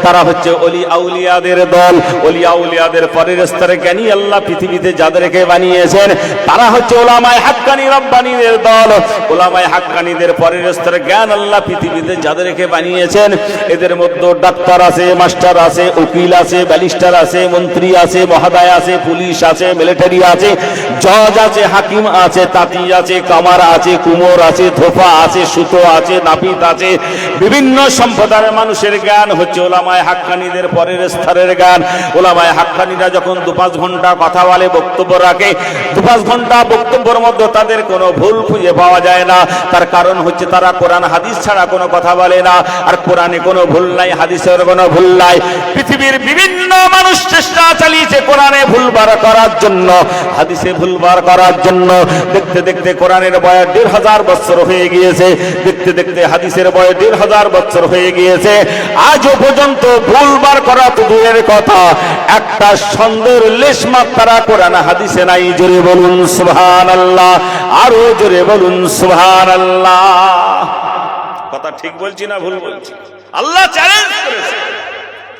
তারা হচ্ছে ওলি আউলিয়াদের দল। ওলি আউলিয়াদের পরের স্তরে জ্ঞানী আল্লাহ পৃথিবীতে যাদেরকে বানিয়েছেন তারা হচ্ছে উলামায়ে হাক্কানি রব্বানীদের দল। উলামায়ে হাক্কানীদের পরের স্তরে জ্ঞান আল্লাহ পৃথিবীতে যাদেরকে বানিয়েছেন এদের মধ্যে ডাক্তার আছে, মাস্টার আছে, উকিল আছে, ব্যারিস্টার আছে, মন্ত্রী আছে, মহাদায় আছে, পুলিশ আছে, মিলিটারি আছে, জজ আছে, হাকিম আছে, তাঁতি আছে, কামার আছে, কুমোর আছে, ধোপা আছে, সুতো আছে, নাপিত আছে, বিভিন্ন সম্প্রদায়ের মানুষের জ্ঞান হচ্ছে উলামায়ে হাক্কানীদের পরের স্তরের জ্ঞান। উলামায়ে হাক্কানীরা যখন 2-5 ঘন্টা কথা বলে, বক্তব্য রাখে, 2-5 ঘন্টা বক্তব্যের মধ্যে তাদের কোনো ভুল খুঁজে পাওয়া যায় না। তার কারণ হচ্ছে তারা কোরআন হাদিস ছাড়া কোনো কথা বলে না। আর কোরআনে কোনো ভুল নাই, হাদিসের কোনো ভুল নাই। পৃথিবীর বিভিন্ন মানুষ চেষ্টা চালিয়েছে কোরআনে ভুল বার করার জন্য, হাদিসে ভুল বার করার জন্য। দেখতে দেখতে কোরআনের বয়স 1500 বছর হয়ে গিয়েছে, দেখতে দেখতে হাদিসের বয়স 1500 বছর হয়ে গিয়েছে। আজও পর্যন্ত ভুল বার করা তো দূরের কথা, একটা সন্দেহের লেশ মাত্রা কোরআন হাদিসে নাই। জোরে বলুন সুবহানাল্লাহ, আরো জোরে বলুন সুবহানাল্লাহ। কথা ঠিক বলছি না ভুল বলছি? আল্লাহ চ্যালেঞ্জ করেছে,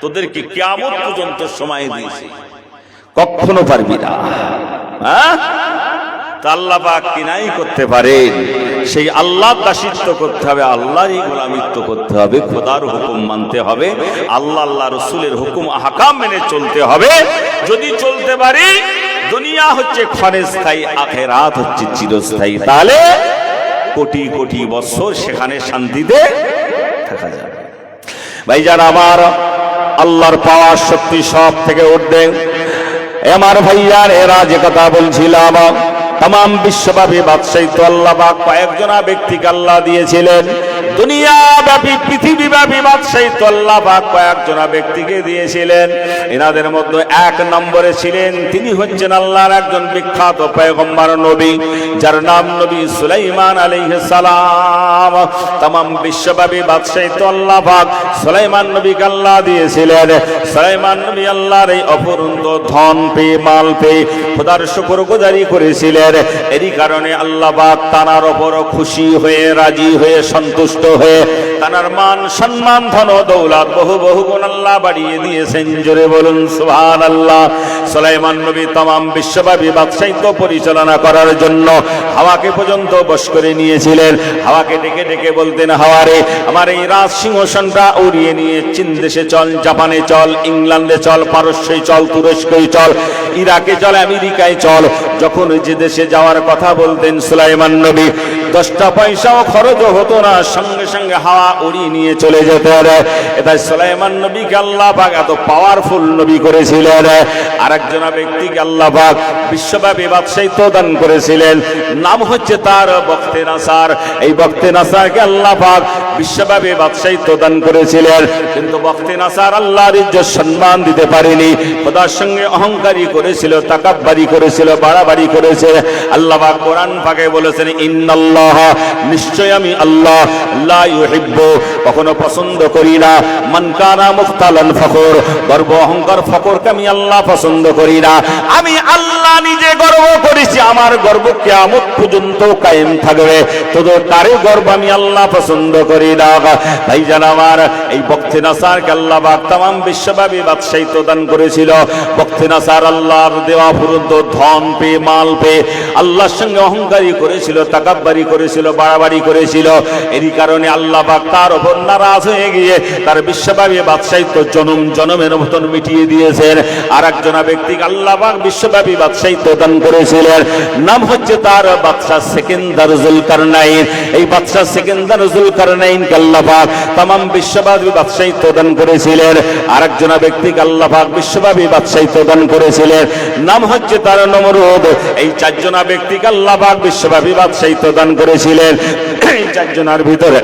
তোদেরকে কিয়ামত পর্যন্ত সময় দিয়েছি, কখনো পারবি না। তা আল্লাহ পাক কিনাই করতে পারেন, সেই আল্লাহর দাসিত্ব করতে হবে, আল্লাহরই গোলামিত্ব করতে হবে, খোদার হুকুম মানতে হবে, আল্লাহ আল্লাহ রসুলের হুকুম আহকাম মেনে চলতে হবে। যদি চলতে পারি দুনিয়া হচ্ছে ক্ষণস্থায়ী, আখিরাত হচ্ছে চিরস্থায়ী। তাহলে কোটি কোটি বছর সেখানে শান্তিতে থাকা যাবে। ভাইজান আমার, আল্লাহর পাওয়ার শক্তি সব থেকে উঠবে। আমার ভাইয়ার এরা যে কথা বলছিলাম, तमाम বিশ্বব্যাপী বাদশাহিত্ব আল্লাহ পাক কয়েকজনা ব্যক্তিকে আল্লাহ দিয়েছিলেন। দুনিয়াব্যাপী পৃথিবীব্যাপী বাদশাহিত্ব আল্লাহ পাক কয়েকজনা ব্যক্তিকে দিয়েছিলেন। এনাদের মধ্যে 1 নম্বরে ছিলেন, তিনি হচ্ছেন আল্লাহর একজন বিখ্যাত পয়গম্বর নবী, যার নাম নবী সুলাইমান আলাইহিস সালাম। तमाम বিশ্বব্যাপী বাদশাহিত্ব আল্লাহ পাক সুলাইমান নবীকে আল্লাহ দিয়েছিলেন। সুলাইমান নবী আল্লাহর এই অপরন্ত ধন পেয়ে, মাল পেয়ে খোদার শুকরগুজারি করেছিলেন। এরই কারণে আল্লাহ পাক তার উপর খুশি হয়ে, রাজি হয়ে, সন্তুষ্ট হয়ে তার মান সম্মান ধন দৌলত বহু বহু গুণ আল্লাহ বাড়িয়ে দিয়েছেন। জোরে বলুন সুবহানাল্লাহ। সুলাইমান নবী तमाम বিশ্বব্যাপী বাদশাহিত্ব পরিচালনা করার জন্য হাওয়াকে পর্যন্ত বশ করে নিয়েছিলেন। হাওয়াকে ডেকে ডেকে বলতেন, হাওয়ারে আমার এই রাজ সিংহাসনটা উড়িয়ে নিয়ে চীন দেশে চল, জাপানে চল, ইংল্যান্ডে চল, পারস্যে চল, তুরস্কে চল, ইরাকে চল, আমেরিকায় চল। যখন যে দেশে যাওয়ার কথা বলতেন সুলাইমান নবী 10টা পয়সাও খরচ হতো না, সঙ্গে সঙ্গে হাওয়া উড়িয়ে নিয়ে চলে যেত। এটাই সুলাইমান নবীকে আল্লাহ পাক এত পাওয়ারফুল নবী করেছিলেন। আরেকজন ব্যক্তিকে আল্লাহ পাক বিশ্বব্যাপী বাদশাহিত্ব দান করেছিলেন, নাম হচ্ছে তার বখতে নাসার। এই বখতে নাসারকে আল্লাহ পাক বিশ্বব্যাপী বাদশাহিত্ব দান করেছিলেন, কিন্তু বখতে নাসার আল্লাহর ইজ্জত সম্মান দিতে পারেনি। খোদার সঙ্গে অহংকারী করেছিল, তাকাব্বুরি করেছিল, বাড়াবাড়ি করেছে। আল্লাহ পাক কোরআন পাকে বলেছেন, ইন্নাল্লাহ, নিশ্চয় আমি আল্লাহ, লা ইউহিব্বু, কখনো পছন্দ করি না, মান কানা মুখতালান ফখর, গর্ব অহংকার ফখরকে আমি আল্লাহ পছন্দ করি না। আমি আল্লাহ নিজে গর্ব করেছি, আমার গর্ব কিয়ামত পর্যন্ত কায়েম থাকবে, তোদের তারে গর্ব আমি আল্লাহ পছন্দ করি না। ভাইজান আমার, এই বখতে নাসারকে আল্লাহ পাক तमाम বিশ্বব্যাপী বাদশাহিত্ব দান করেছিল। বখতে নাসার আল্লাহর দেওয়া পর্যন্ত ধন পেয়ে, মাল পেয়ে আল্লাহর সঙ্গে অহংকারী করেছিল, তাকাব্বুরি করেছিল, বাড়াবাড়ি করেছিল। এরই কারণে আল্লাহ পাক তার উপর নারাজ হয়ে গিয়ে তার বিশ্বব্যাপী বাদশাহিত্ব জনম জনমের মতন মিটিয়ে দিয়েছেন। আর একজন ব্যক্তিকে আল্লাহ পাক বিশ্বব্যাপী বাদশাহিত্ব দান করেছিলেন, নাম হচ্ছে তার বাদশা সেকেন্দার জুলকারনাইন। এই বাদশা সেকেন্দার জুলকারনাইনকে আল্লাহ পাক तमाम বিশ্বব্যাপী বাদশাহিত্ব দান করেছিলেন। আর একজন ব্যক্তিকে আল্লাহ পাক বিশ্বব্যাপী বাদশাহিত্ব দান করেছিলেন, নাম হচ্ছে তার নমরুদ। এই 4 জনা ব্যক্তিকে আল্লাহ পাক বিশ্বব্যাপী বাদশাহিত্ব দান করেছিলেন। এই 4 জনার ভিতরে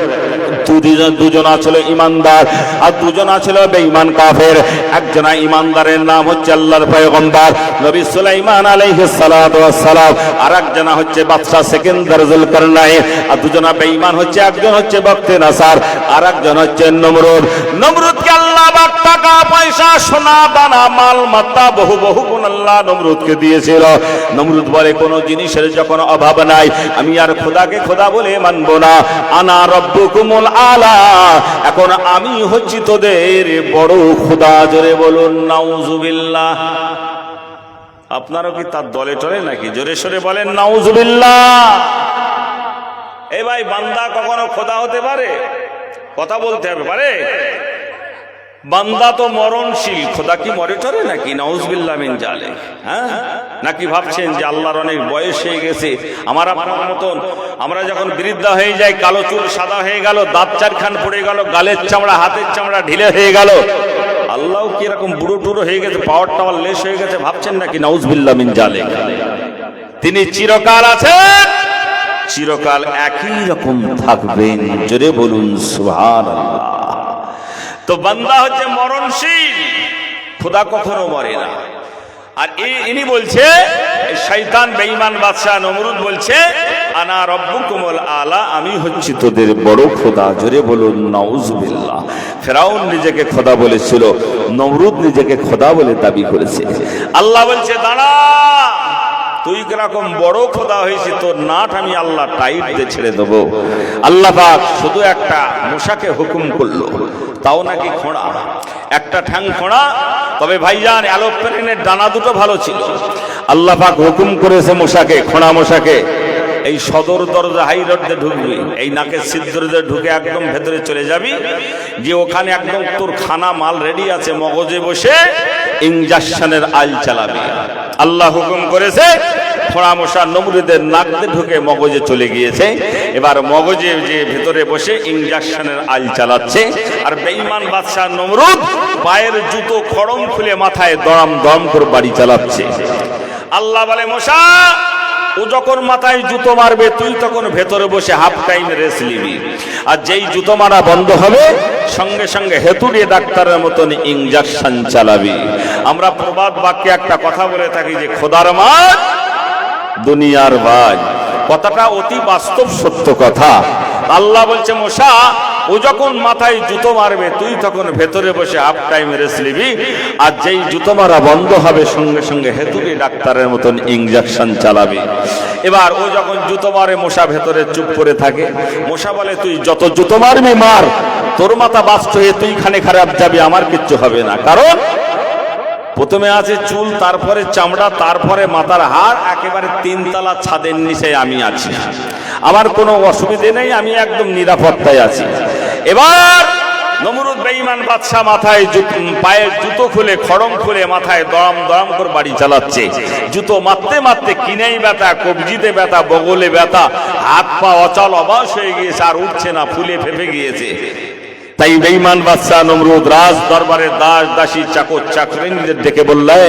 দুজনা ছিল ইমানদার আর দুজনা ছিল বেঈমান কাফের। একজনা ইমানদারের নাম হচ্ছে আল্লাহর পয়গম্বর নবী সুলাইমান আলাইহিস সালাতু ওয়াস সালাম, আর একজনা হচ্ছে বাদশা সেকেন্দার যুলকারনাইন। আর দুজনা বেঈমান হচ্ছে, একজন হচ্ছে বক্তে নাসার আর একজন হচ্ছে নমরুদ। নমরুদকে আল্লাহ পাক টাকা পয়সা সোনা দানা মাল মাত্তা বহু বহু গুণ আল্লাহ নমরুদকে দিয়েছিল। নমরুদ বলে কোন জিনিসের যখন অভাব নাই আমি আর খোদাকে খোদা বলে মানবো না। আনা রব্বুকুমুল আলা, এখন আমি হচ্ছি তোদের বড় খোদা। জোরে বলুন নাউজুবিল্লাহ। আপনারও কি তার দলে টলে নাকি? জোরে সোরে বলেন নাউজুবিল্লাহ। এই ভাই, বান্দা কখনো খোদা হতে পারে? কথা বলতে হবে পারে? বান্দা তো মরণশীল, খোদা কি মরে টরে নাকি? নাউজুবিল্লাহ মিন জালিক। হ্যাঁ, নাকি ভাবছেন যে আল্লাহর অনেক বয়স হয়ে গেছে, আমার আপনার মতন আমরা যখন বৃদ্ধা হয়ে যাই, কালো চুল সাদা হয়ে গেল, দাঁত চারখান পড়ে গেল, গালের চামড়া হাতের চামড়া ঢিলে হয়ে গেল, আল্লাহ কি এরকম বুড়ো টুড়ো হয়ে গেছে, পাওয়ার টাওয়ার লেস হয়ে গেছে ভাবছেন নাকি? নাউজুবিল্লাহ মিন জালিক। তিনি চিরকাল আছেন, চিরকাল একই রকম থাকবেন। জোরে বলুন সুবহানাল্লাহ। তো বান্দা হচ্ছে মরণশীল, খোদা কখনো মরে না। আর ইনি বলছে, শয়তান বেঈমান বাদশা নমরুদ বলছে আনা রব্বুকুমুল আলা, আমি হচ্ছি তোদের বড় খোদা। জোরে বলুন নাউজুবিল্লাহ। ফেরাউন নিজেকে খোদা বলেছিল, নমরুদ নিজেকে খোদা বলে দাবি করেছে। আল্লাহ বলছে দাঁড়া, তুই কিরকম বড় খোদা হয়েছিস, তোর নাট আমি আল্লাহ টাইট দিয়ে ছেড়ে দেবো। আল্লাহ পাক শুধু একটা মশাকে হুকুম করলো, তাও নাকি খোঁড়া, একটা ঠ্যাং খোঁড়া। তবে ভাইজান অ্যালোপ্লেনের ডানা দুটো ভালো ছিল। আল্লাহ পাক হুকুম করেছে মশাকে, খোঁড়া মশাকে, এই সদর দরজা হাই রোড দিয়ে ঢুকবি, এই নাকের ছিদ্র দিয়ে ঢুকে একদম ভেতরে চলে যাবি, যে ওখানে একদম তোর খানা মাল রেডি আছে, মগজে বসে ইনজেকশনের আইল চালাবি। আল্লাহ হুকুম করেছে, খোঁড়া মশা নমরুদের নাক দিয়ে ঢুকে মগজে চলে গিয়েছে। এবার মগজে যে ভেতরে বসে ইনজেকশনের আইল চালাচ্ছে। আর বেঈমান বাদশা নমরুদ পায়ের জুতো খড়ম খুলে মাথায় দড়াম দড়াম করে বাড়ি চালাচ্ছে। আল্লাহ বলে মশা, ও যখন মাথায় জুতো মারবে তুই তখন ভেতরে বসে হাফ টাইম রেস্ট নিবি, আর যেই জুতো মারা বন্ধ হবে সঙ্গে সঙ্গে হেতুড়ে ডাক্তারের মতন ইনজেকশন চালাবি। আমরা প্রবাদ বাক্যে একটা কথা বলে থাকি যে খোদার মাজ দুনিয়ার বাজ। কথাটা অতি বাস্তব সত্য কথা। আল্লাহ বলছে মশা, ও যখন মাথায় জুতো মারবে তুই তখন ভেতরে বসে হাফ টাইম রেস্ট নিবি, আর যেই জুতো মারা বন্ধ হবে সঙ্গে সঙ্গে হেতুড়ে ডাক্তারের মতন ইনজেকশন চালাবি। এবার ও যখন জুতো মারে মশা ভেতরে চুপ করে থাকে। মশা বলে তুই যত জুতো মারবি মার, তোর মাথা বাস্ত হয়ে তুই খানে খারাপ যাবি, আমার কিচ্ছু হবে না। কারণ প্রথমে আছে চুল, তারপরে চামড়া, তারপরে মাথার হাড়, একেবারে তিনতলা ছাদের নিচে আমি আছি, আমার কোনো অসুবিধে নেই, আমি একদম নিরাপত্তায় আছি। এবার নমরুদ বেঈমান বাদশা মাথায় পায়ের জুতো খুলে খড়ম খুলে মাথায় দড়াম দড়াম করে বাড়ি চালাচ্ছে। জুতো মারতে মারতে কিনেই ব্যথা, কবজিতে ব্যথা, বগলে ব্যথা, হাত পা অচল অবাস হয়ে গিয়েছে, আর উঠছে না, ফুলে ফেপে গিয়েছে। তাই বেঈমান বাদশা নমরুদ রাজ দরবারে দাস দাসী চাকর চাকরানীদের ডেকে বললে,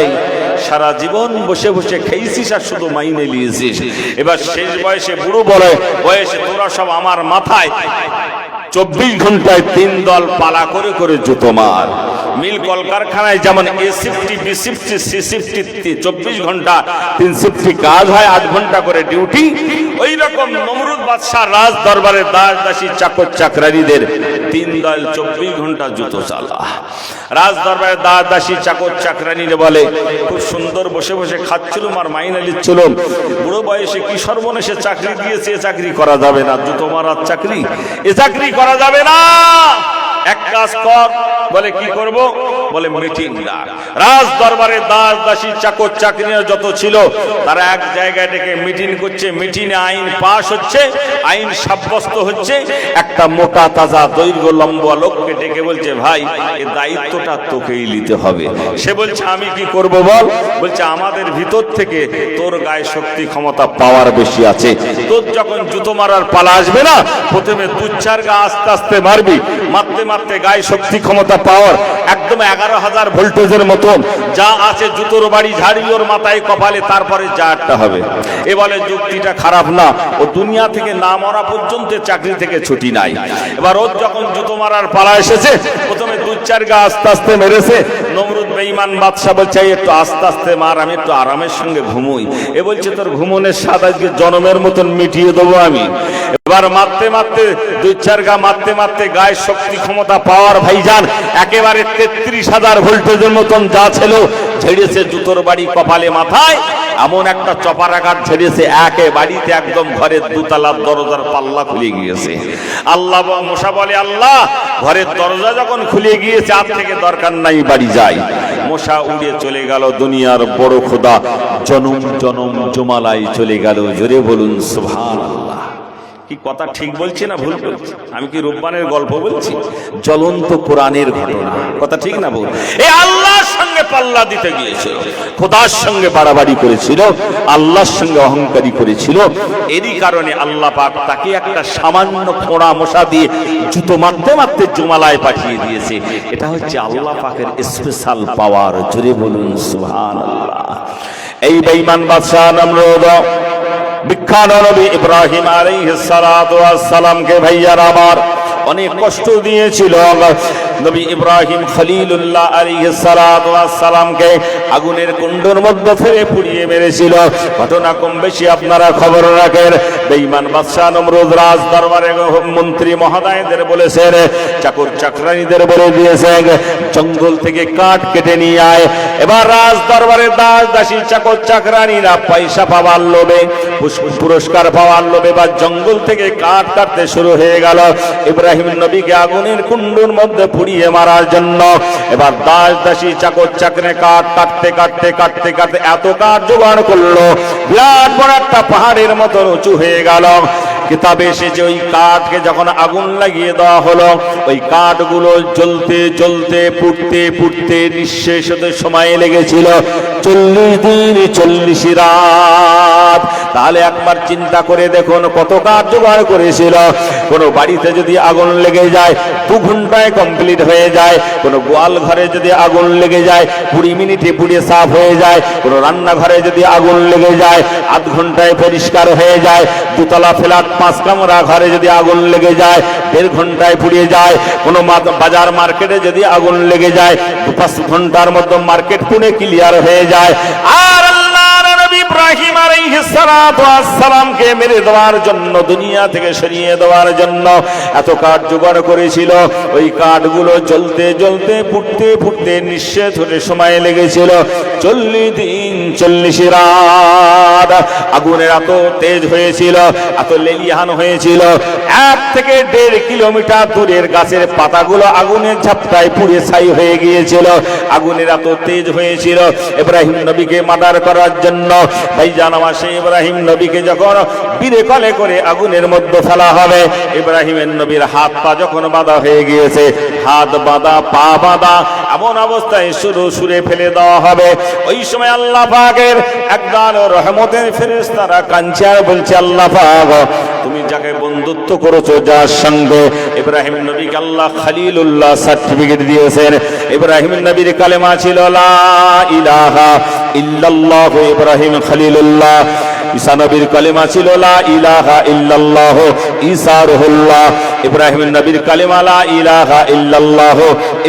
সারা জীবন বসে বসে খেয়েছিস আর শুধু মাইনে নিয়েছিস, এবার শেষ বয়সে বুড়ো বয়সে তোরা সব আমার মাথায় 24 ঘন্টায় 3 দল পালা করে করে জুতো মার। মিল কলকারখানায় যেমন এ শিফটি, বি শিফটি, সি শিফটি 24 ঘন্টা 3 শিফটি কাজ হয়, 8 ঘন্টা করে ডিউটি। ওই রকম নমরুদ বাদশাহ রাজ দরবারে দাস দাসী চাকর চাকরানীদের 3 দল 24 ঘন্টা জুতো চালা। রাজ দরবারে দাস দাসী চাকর চাকরানীরা বলে, খুব সুন্দর বসে বসে খাচ্ছিলাম আর মাইনে নিচ্ছিলাম, বুড়ো বয়সে কি সর্বনেশে চাকরি দিয়েছে, এ চাকরি করা যাবে না, জুতো মারার চাকরি, এ চাকরি করা যাবে না। এক কাজ কর। বলে কি করব? বলে মিটিং ডাক। রাজ দরবারে দাস দাসী চাকর চাকরিরা যত ছিল তারা এক জায়গায় ডেকে মিটিং করছে। মিটিংয়ে আইন পাস হচ্ছে, আইন সাব্যস্ত হচ্ছে। একটা মোটা তাজা দৈর্ঘ্য লম্বা লোককে ডেকে বলছে, ভাই এই দায়িত্বটা তোকেই নিতে হবে। সে বলছে আমি কি করব বল? বলছে আমাদের ভিতর থেকে তোর গায়ে শক্তি ক্ষমতা পাওয়ার বেশি আছে। তোর যখন জুতো মারার পালা আসবে না, প্রথমে 2-4 গা আস্তে আস্তে মারবি, মারতে মারতে গায়ে শক্তি ক্ষমতা পাওয়ার একদম 11,000 ভোল্টেজের মতন যা আছে, জুতোর বাড়ি ঝাড়ি ওর মাথায় কপালে, তারপরে যা একটা হবে। এ বলে যুক্তিটা খারাপ না, ও দুনিয়া থেকে না মরা পর্যন্ত চাকরি থেকে ছুটি নাই। এবার ওর যখন জুতো মারার পালা এসেছে, প্রথমে 2-4 গা আস্তে আস্তে মেরেছে। নমরুদ বেঈমান বাদশা বলছে একটু আস্তে আস্তে মার, আমি একটু আরামের সঙ্গে ঘুমোই। এ বলছে তোর ঘুমনের স্বাদ আজকে জনমের মতন মিটিয়ে দেবো আমি। এবার মারতে মারতে 2-4 গা মারতে মারতে গায়ের শক্তি ক্ষমতা পাওয়ার ভাইজান একেবারে 33,000 ভোল্টেজের মতন যা ছিল ছেড়েছে জুতোর বাড়ি কপালে মাথায়। এমন একটা চপারাঘাত ছেড়েছে একে বাড়িতে একদম ঘরের 2 তলার দরজার পাল্লা খুলে গিয়েছে। আল্লাহ মুসা বলে আল্লাহ ঘরের দরজা যখন খুলে গিয়েছে আর থেকে দরকার নাই, বাড়ি যাই। মুসা উড়ে চলে গেল দুনিয়ার বড় খোদা জনম জনম জমালাই চলে গেল। জোরে বলুন সুবহানাল্লাহ। কি কথা ঠিক বলছি না ভুল বলছি? আমি কি রূপবানের গল্প বলছি? জ্বলন্ত কোরআনের ঘটনা, কথা ঠিক না বল? এই আল্লাহর সঙ্গে পাল্লা দিতে গিয়েছিল, খোদার সঙ্গে বাড়াবাড়ি করেছিল, আল্লাহর সঙ্গে অহংকারী করেছিল। এরই কারণে আল্লাহ পাক তাকে একটা সামান্য ফোঁড়া মশা দিয়ে জুতো মারতে মারতে জুমালায় পাঠিয়ে দিয়েছে। এটা হচ্ছে আল্লাহ পাকের স্পেশাল পাওয়ার। জোরে বলুন সুবহানাল্লাহ। এই বেঈমান বাদশা নমরুদ বিখ্যাত নবী ইব্রাহিম আলাইহিস সালাতু ওয়াস সালামকে ভাইয়ারা আমার অনেক কষ্ট দিয়েছিল। নবী ইব্রাহিম খলিলুল্লাহ আলাইহিস সালাতু ওয়াস সালামকে আগুনের কুণ্ডের মধ্যে ফেলে পুড়িয়ে মেরেছিল। ঘটনা কম বেশি আপনারা খবর রাখেন। বেঈমান বাদশা নমরুদ রাজ দরবারে মন্ত্রী মহোদয়দের বলেছেন, চাকর চাকরানীদের বলে দিয়েছেন জঙ্গল থেকে কাঠ কেটে নিয়ে আয়। এবার রাজ দরবারে দাস দাসী চাকর চাকরানীরা পয়সা পাওয়ার লোভে, পুরস্কার পাওয়ার লোভে বা জঙ্গল থেকে কাঠ কাটতে শুরু হয়ে গেল ইব্রাহিম নবীকে আগুনের কুণ্ডের মধ্যে পুড়িয়ে মারার জন্য। এবার দাস দাসী চাকর চাকরে কাঠ কাটতে কাটতে কাটতে কাটতে এত কাঠ জোগাড় করলো, বিরাট বড় একটা পাহাড়ের মতন উঁচু হয়ে গেল। কিতাবে এসেছে ওই কাঠকে যখন আগুন লাগিয়ে দেওয়া হলো, ওই কাঠগুলো জ্বলতে জ্বলতে পুড়তে পুড়তে নিঃশেষ হতে সময় লেগেছিল 40 দিন 40 রাত। তাহলে একবার চিন্তা করে দেখুন কত কাঠ জোগাড় করেছিল। কোনো বাড়িতে যদি আগুন লেগে যায় 2 ঘন্টায় কমপ্লিট হয়ে যায়। কোনো গোয়াল ঘরে যদি আগুন লেগে যায় 20 মিনিটে পুড়ে সাফ হয়ে যায়। কোনো রান্নাঘরে যদি আগুন লেগে যায় 8 ঘন্টায় পরিষ্কার হয়ে যায়। 2 তলা ফ্ল্যাট 5 কামরা ঘরে যদি আগুন লেগে যায় 1.5 ঘন্টায় পুড়িয়ে যায়। কোনো বাজার মার্কেটে যদি আগুন লেগে যায় 2-5 ঘন্টার মধ্যে মার্কেট পুড়ে ক্লিয়ার হয়ে যায়। আর আল্লাহর নবী ইব্রাহিম আলাইহিস সালাতু ওয়াস সালামকে মেরে দেওয়ার জন্য, দুনিয়া থেকে সরিয়ে দেওয়ার জন্য এত কাঠ জোগাড় করেছিল। ওই কাঠগুলো জ্বলতে জ্বলতে পুড়তে পুড়তে নিঃশেষ হতে সময় লেগেছিল 40 দিন 40 রাত। আগুনের এত তেজ হয়েছিল, এত লেলিহান হয়েছিল, 1 থেকে 1.5 কিলোমিটার দূরের গাছের পাতাগুলো আগুনের ঝাপটায় পুড়ে ছাই হয়ে গিয়েছিল। আগুনের এত তেজ হয়েছিল। ইব্রাহিম নবীকে মার্ডার করার জন্য ভাইজান আমার সেই ইব্রাহিম নবীকে যখন বীরে কলে করে আগুনের মধ্যে ফেলা হবে, ইব্রাহিমের নবীর হাত পা যখন বাঁধা হয়ে গিয়েছে, হাত বাঁধা পা বাঁধা এমন অবস্থায় শুরু সুরে ফেলে দেওয়া হবে। ওই সময় আল্লাহ পাকের একদল রহমতের ফেরেশতারা কাঁদছে আর বলছে, আল্লাহ পাক তুমি যাকে বন্ধুত্ব করেছো, যার সঙ্গে ইব্রাহিম নবীকে আল্লাহ খলিলুল্লাহ সার্টিফিকেট দিয়েছেন। ইব্রাহিম নবীর কালেমা ছিল লা ইলাহা ইল্লাল্লাহ ইব্রাহিম খলিলুল্লাহ। ঈসা নবীর কালেমা ছিল লা ইলাহা ইল্লাল্লাহ ঈসা রুহুল্লাহ। ইব্রাহিম নবীর কালেমা লা ইলাহা ইল্লাল্লাহ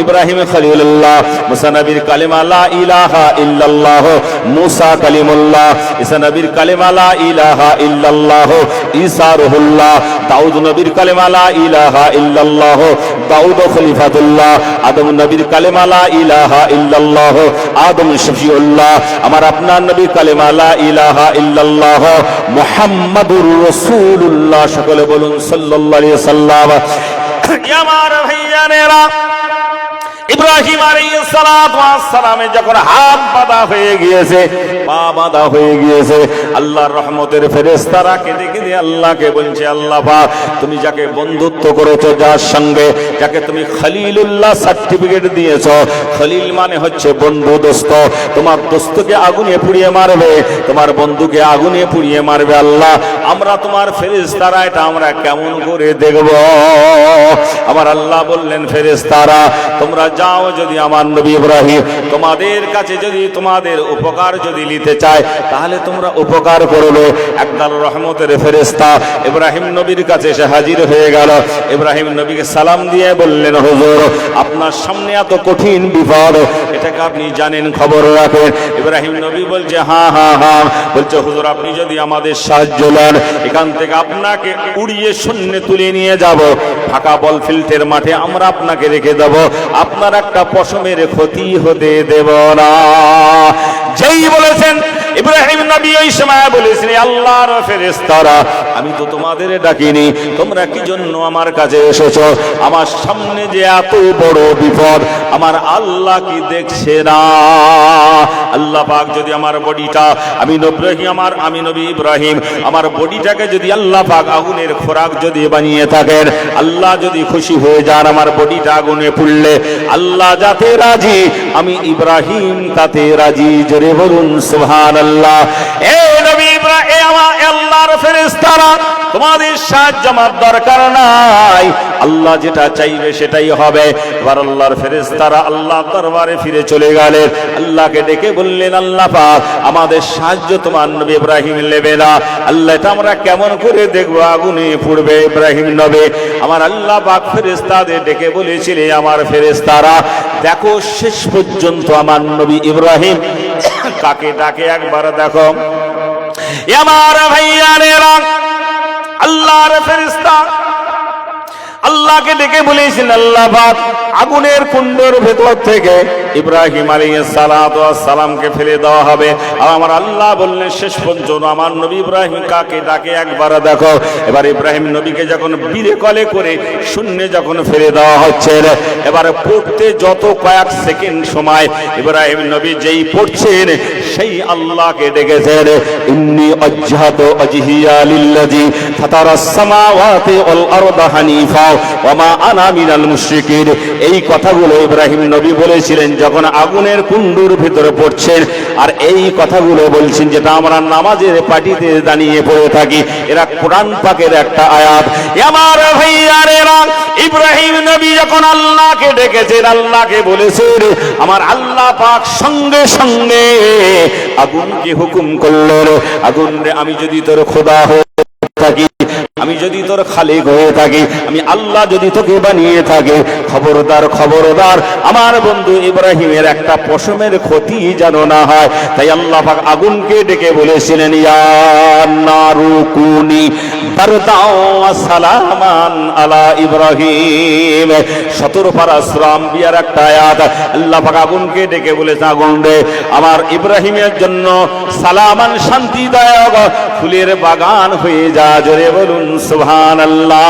ইব্রাহিম খলিলুল্লাহ। মুসা নবীর কালেমা লা ইলাহা ইল্লাল্লাহ মুসা কালিমুল্লাহ। ঈসা নবীর কালেমা লা ইলাহা ইল্লাল্লাহ ঈসা রুহুল্লাহ। দাউদ নবীর কালেমা লা ইলাহা ইল্লাল্লাহ দাউদ খলিফাতুল্লাহ। আদম নবীর কালেমা লা ইলাহা ইল্লাল্লাহ আদম শফিউল্লাহ। আমার আপনার নবীর কালেমা লা ইলাহা ইল্লাল্লাহ মুহাম্মাদুর রাসূলুল্লাহ। সকলে বলুন সাল্লাল্লাহু আলাইহি ওয়াসাল্লাম। আমার ভাইয়ানেরা, ইব্রাহিম আলাইহিস সালাতু ওয়াস সালামে যখন হাত বাঁধা হয়ে গিয়েছে, পা বাঁধা হয়ে গিয়েছে, আল্লাহর রহমতের ফেরেশতারা কেঁদে কেঁদে আল্লাহকে বলছে, আল্লাহ পাক তুমি যাকে বন্ধুত্ব করেছো, যার সঙ্গে যাকে তুমি খলিলুল্লাহ সার্টিফিকেট দিয়েছো, খলিল মানে হচ্ছে বন্ধু, দোস্ত, তোমার দোস্তকে আগুনে পুড়িয়ে মারবে, তোমার বন্ধুকে আগুনে পুড়িয়ে মারবে। আল্লাহ আমরা তোমার ফেরেশতারা এটা আমরা কেমন করে দেখব? আমার আল্লাহ বললেন, ফেরেশতারা তোমরা যাও, যদি আমার নবী ইব্রাহিম তোমাদের কাছে যদি তোমাদের উপকার যদি নিতে চায় তাহলে তোমরা উপকার করবে। একদল রহমতের ফেরেশতা ইব্রাহিম নবীর কাছে এসে হাজির হয়ে গেল। ইব্রাহিম নবীকে সালাম দিয়ে বললেন, হুজুর আপনার সামনে এত কঠিন বিপদ, এটাকে আপনি জানেন, খবর রাখেন। ইব্রাহিম নবী বলছে, হ্যাঁ হ্যাঁ হ্যাঁ। বলছে, হুজুর আপনি যদি আমাদের সাহায্য নেন, এখান থেকে আপনাকে উড়িয়ে শূন্যে তুলে নিয়ে যাব, ফাঁকা বল ফিল্ডের মাঠে আমরা আপনাকে রেখে দেব, আপনার একটা পশমের ক্ষতি হতে দেব না। যেই বলেছেন ইব্রাহিম নবী ওই সময় বলেছেন, আল্লাহর ফেরেশতারা আমি তো তোমাদের ডাকিনি, তোমরা কি জন্য আমার কাছে এসেছো? আমার সামনে যে এত বড় বিপদ, আমার আল্লাহ কি দেখছে না? আল্লাহ পাক যদি আমার বডিটা আমি নবী ইব্রাহিম আমার বডিটাকে যদি আল্লাহ পাক আগুনের খোরাক যদি বানিয়ে থাকেন, আল্লাহ যদি খুশি হয়ে যান আমার বডিটা আগুনে পুড়লে, আল্লাহ যাতে রাজি আমি ইব্রাহিম তাতে রাজি। জোরে বলুন সুবহানাল্লাহ। এ নবী ইব্রাহিম, আমার আল্লাহর ফেরেশতারা তোমাদের সাহায্য আমার দরকার নাই, আল্লাহ যেটা চাইবে সেটাই হবে। এবার আল্লাহর ফেরেশতারা আল্লাহর দরবারে ফিরে চলে গেলেন, আল্লাহকে ডেকে বললেন, আল্লাহ পাক আমাদের সাহায্য তোমার নবী ইব্রাহিম নেবে না, আল্লাহ এটা আমরা কেমন করে দেখবো, আগুনে পুড়বে ইব্রাহিম নবী। আমার আল্লাহ পাক ফেরেশতাদের ডেকে বলেছিলেন, আমার ফেরেশতারা দেখো শেষ পর্যন্ত আমার নবী ইব্রাহিম কাকে ডাকে একবার দেখো। আমার ভাইয়ারেরা আল্লাহর ফেরেশতা আল্লাহকে ডেকে বলেছেন, আল্লাহ পাক আগুনের কুণ্ডের ভেতর থেকে ইব্রাহিম আলাইহিস সালাতু ওয়াস সালামকে ফেলে দেওয়া হবে। আর আমার আল্লাহ বললেন শেষ পর্যন্ত আমার নবী ইব্রাহিম কাকে ডাকে একবার দেখো। এবার ইব্রাহিম নবীকে যখন বীরে কলে করে শূন্যে যখন ফেলে দেওয়া হচ্ছে, এবারে পড়তে যত কয়েক সেকেন্ড সময় ইব্রাহিম নবী যেই পড়ছেন সেই আল্লাহকে ডেকেছেন, ইন্নী ওয়াজহাতু ওয়াজহিয়া লিল্লাযী ফাতারাস সামাওয়াতি ওয়াল আরদা হানিফা ওয়া মা আনা মিনাল মুশরিকিন। এই কথাগুলো ইব্রাহিম নবী বলেছিলেন যখন আগুনের কুণ্ডুর ভিতরে পড়ছেন, আর এই কথাগুলো বলছেন যেটা আমরা নামাজের পাটিতে দাঁড়িয়ে পড়ে থাকি, এরা কোরআন পাকের একটা আয়াত। আমার ভাইয়ারেরা ইব্রাহিম নবী যখন আল্লাহকে ডেকেছেন, আল্লাহকে বলেছেন, আমার আল্লাহ পাক সঙ্গে সঙ্গে আগুনকে হুকুম করলেন, আগুন রে আমি যদি তোর খোদা হয়ে থাকি, আমি যদি তোর খালিক হয়ে থাকি, আমি আল্লাহ যদি তোকে বানিয়ে থাকি, খবরদার খবরদার আমার বন্ধু ইব্রাহিমের একটা পশমের ক্ষতি যেন না হয়। তাই আল্লাহ পাক আগুনকে ডেকে বলেছিলেন, ইয়া নারু কুনি বারদাও ওয়া সালামান আলা ইব্রাহিম। 17 পারা সূরা আম্বিয়ার একটা আয়াত। আল্লাহ পাক আগুনকে ডেকে বলেছেন, আগুন রে আমার ইব্রাহিমের জন্য সালামান শান্তিদায়ক ফুলের বাগান হয়ে যা। জোরে বলুন সুবহানাল্লাহ।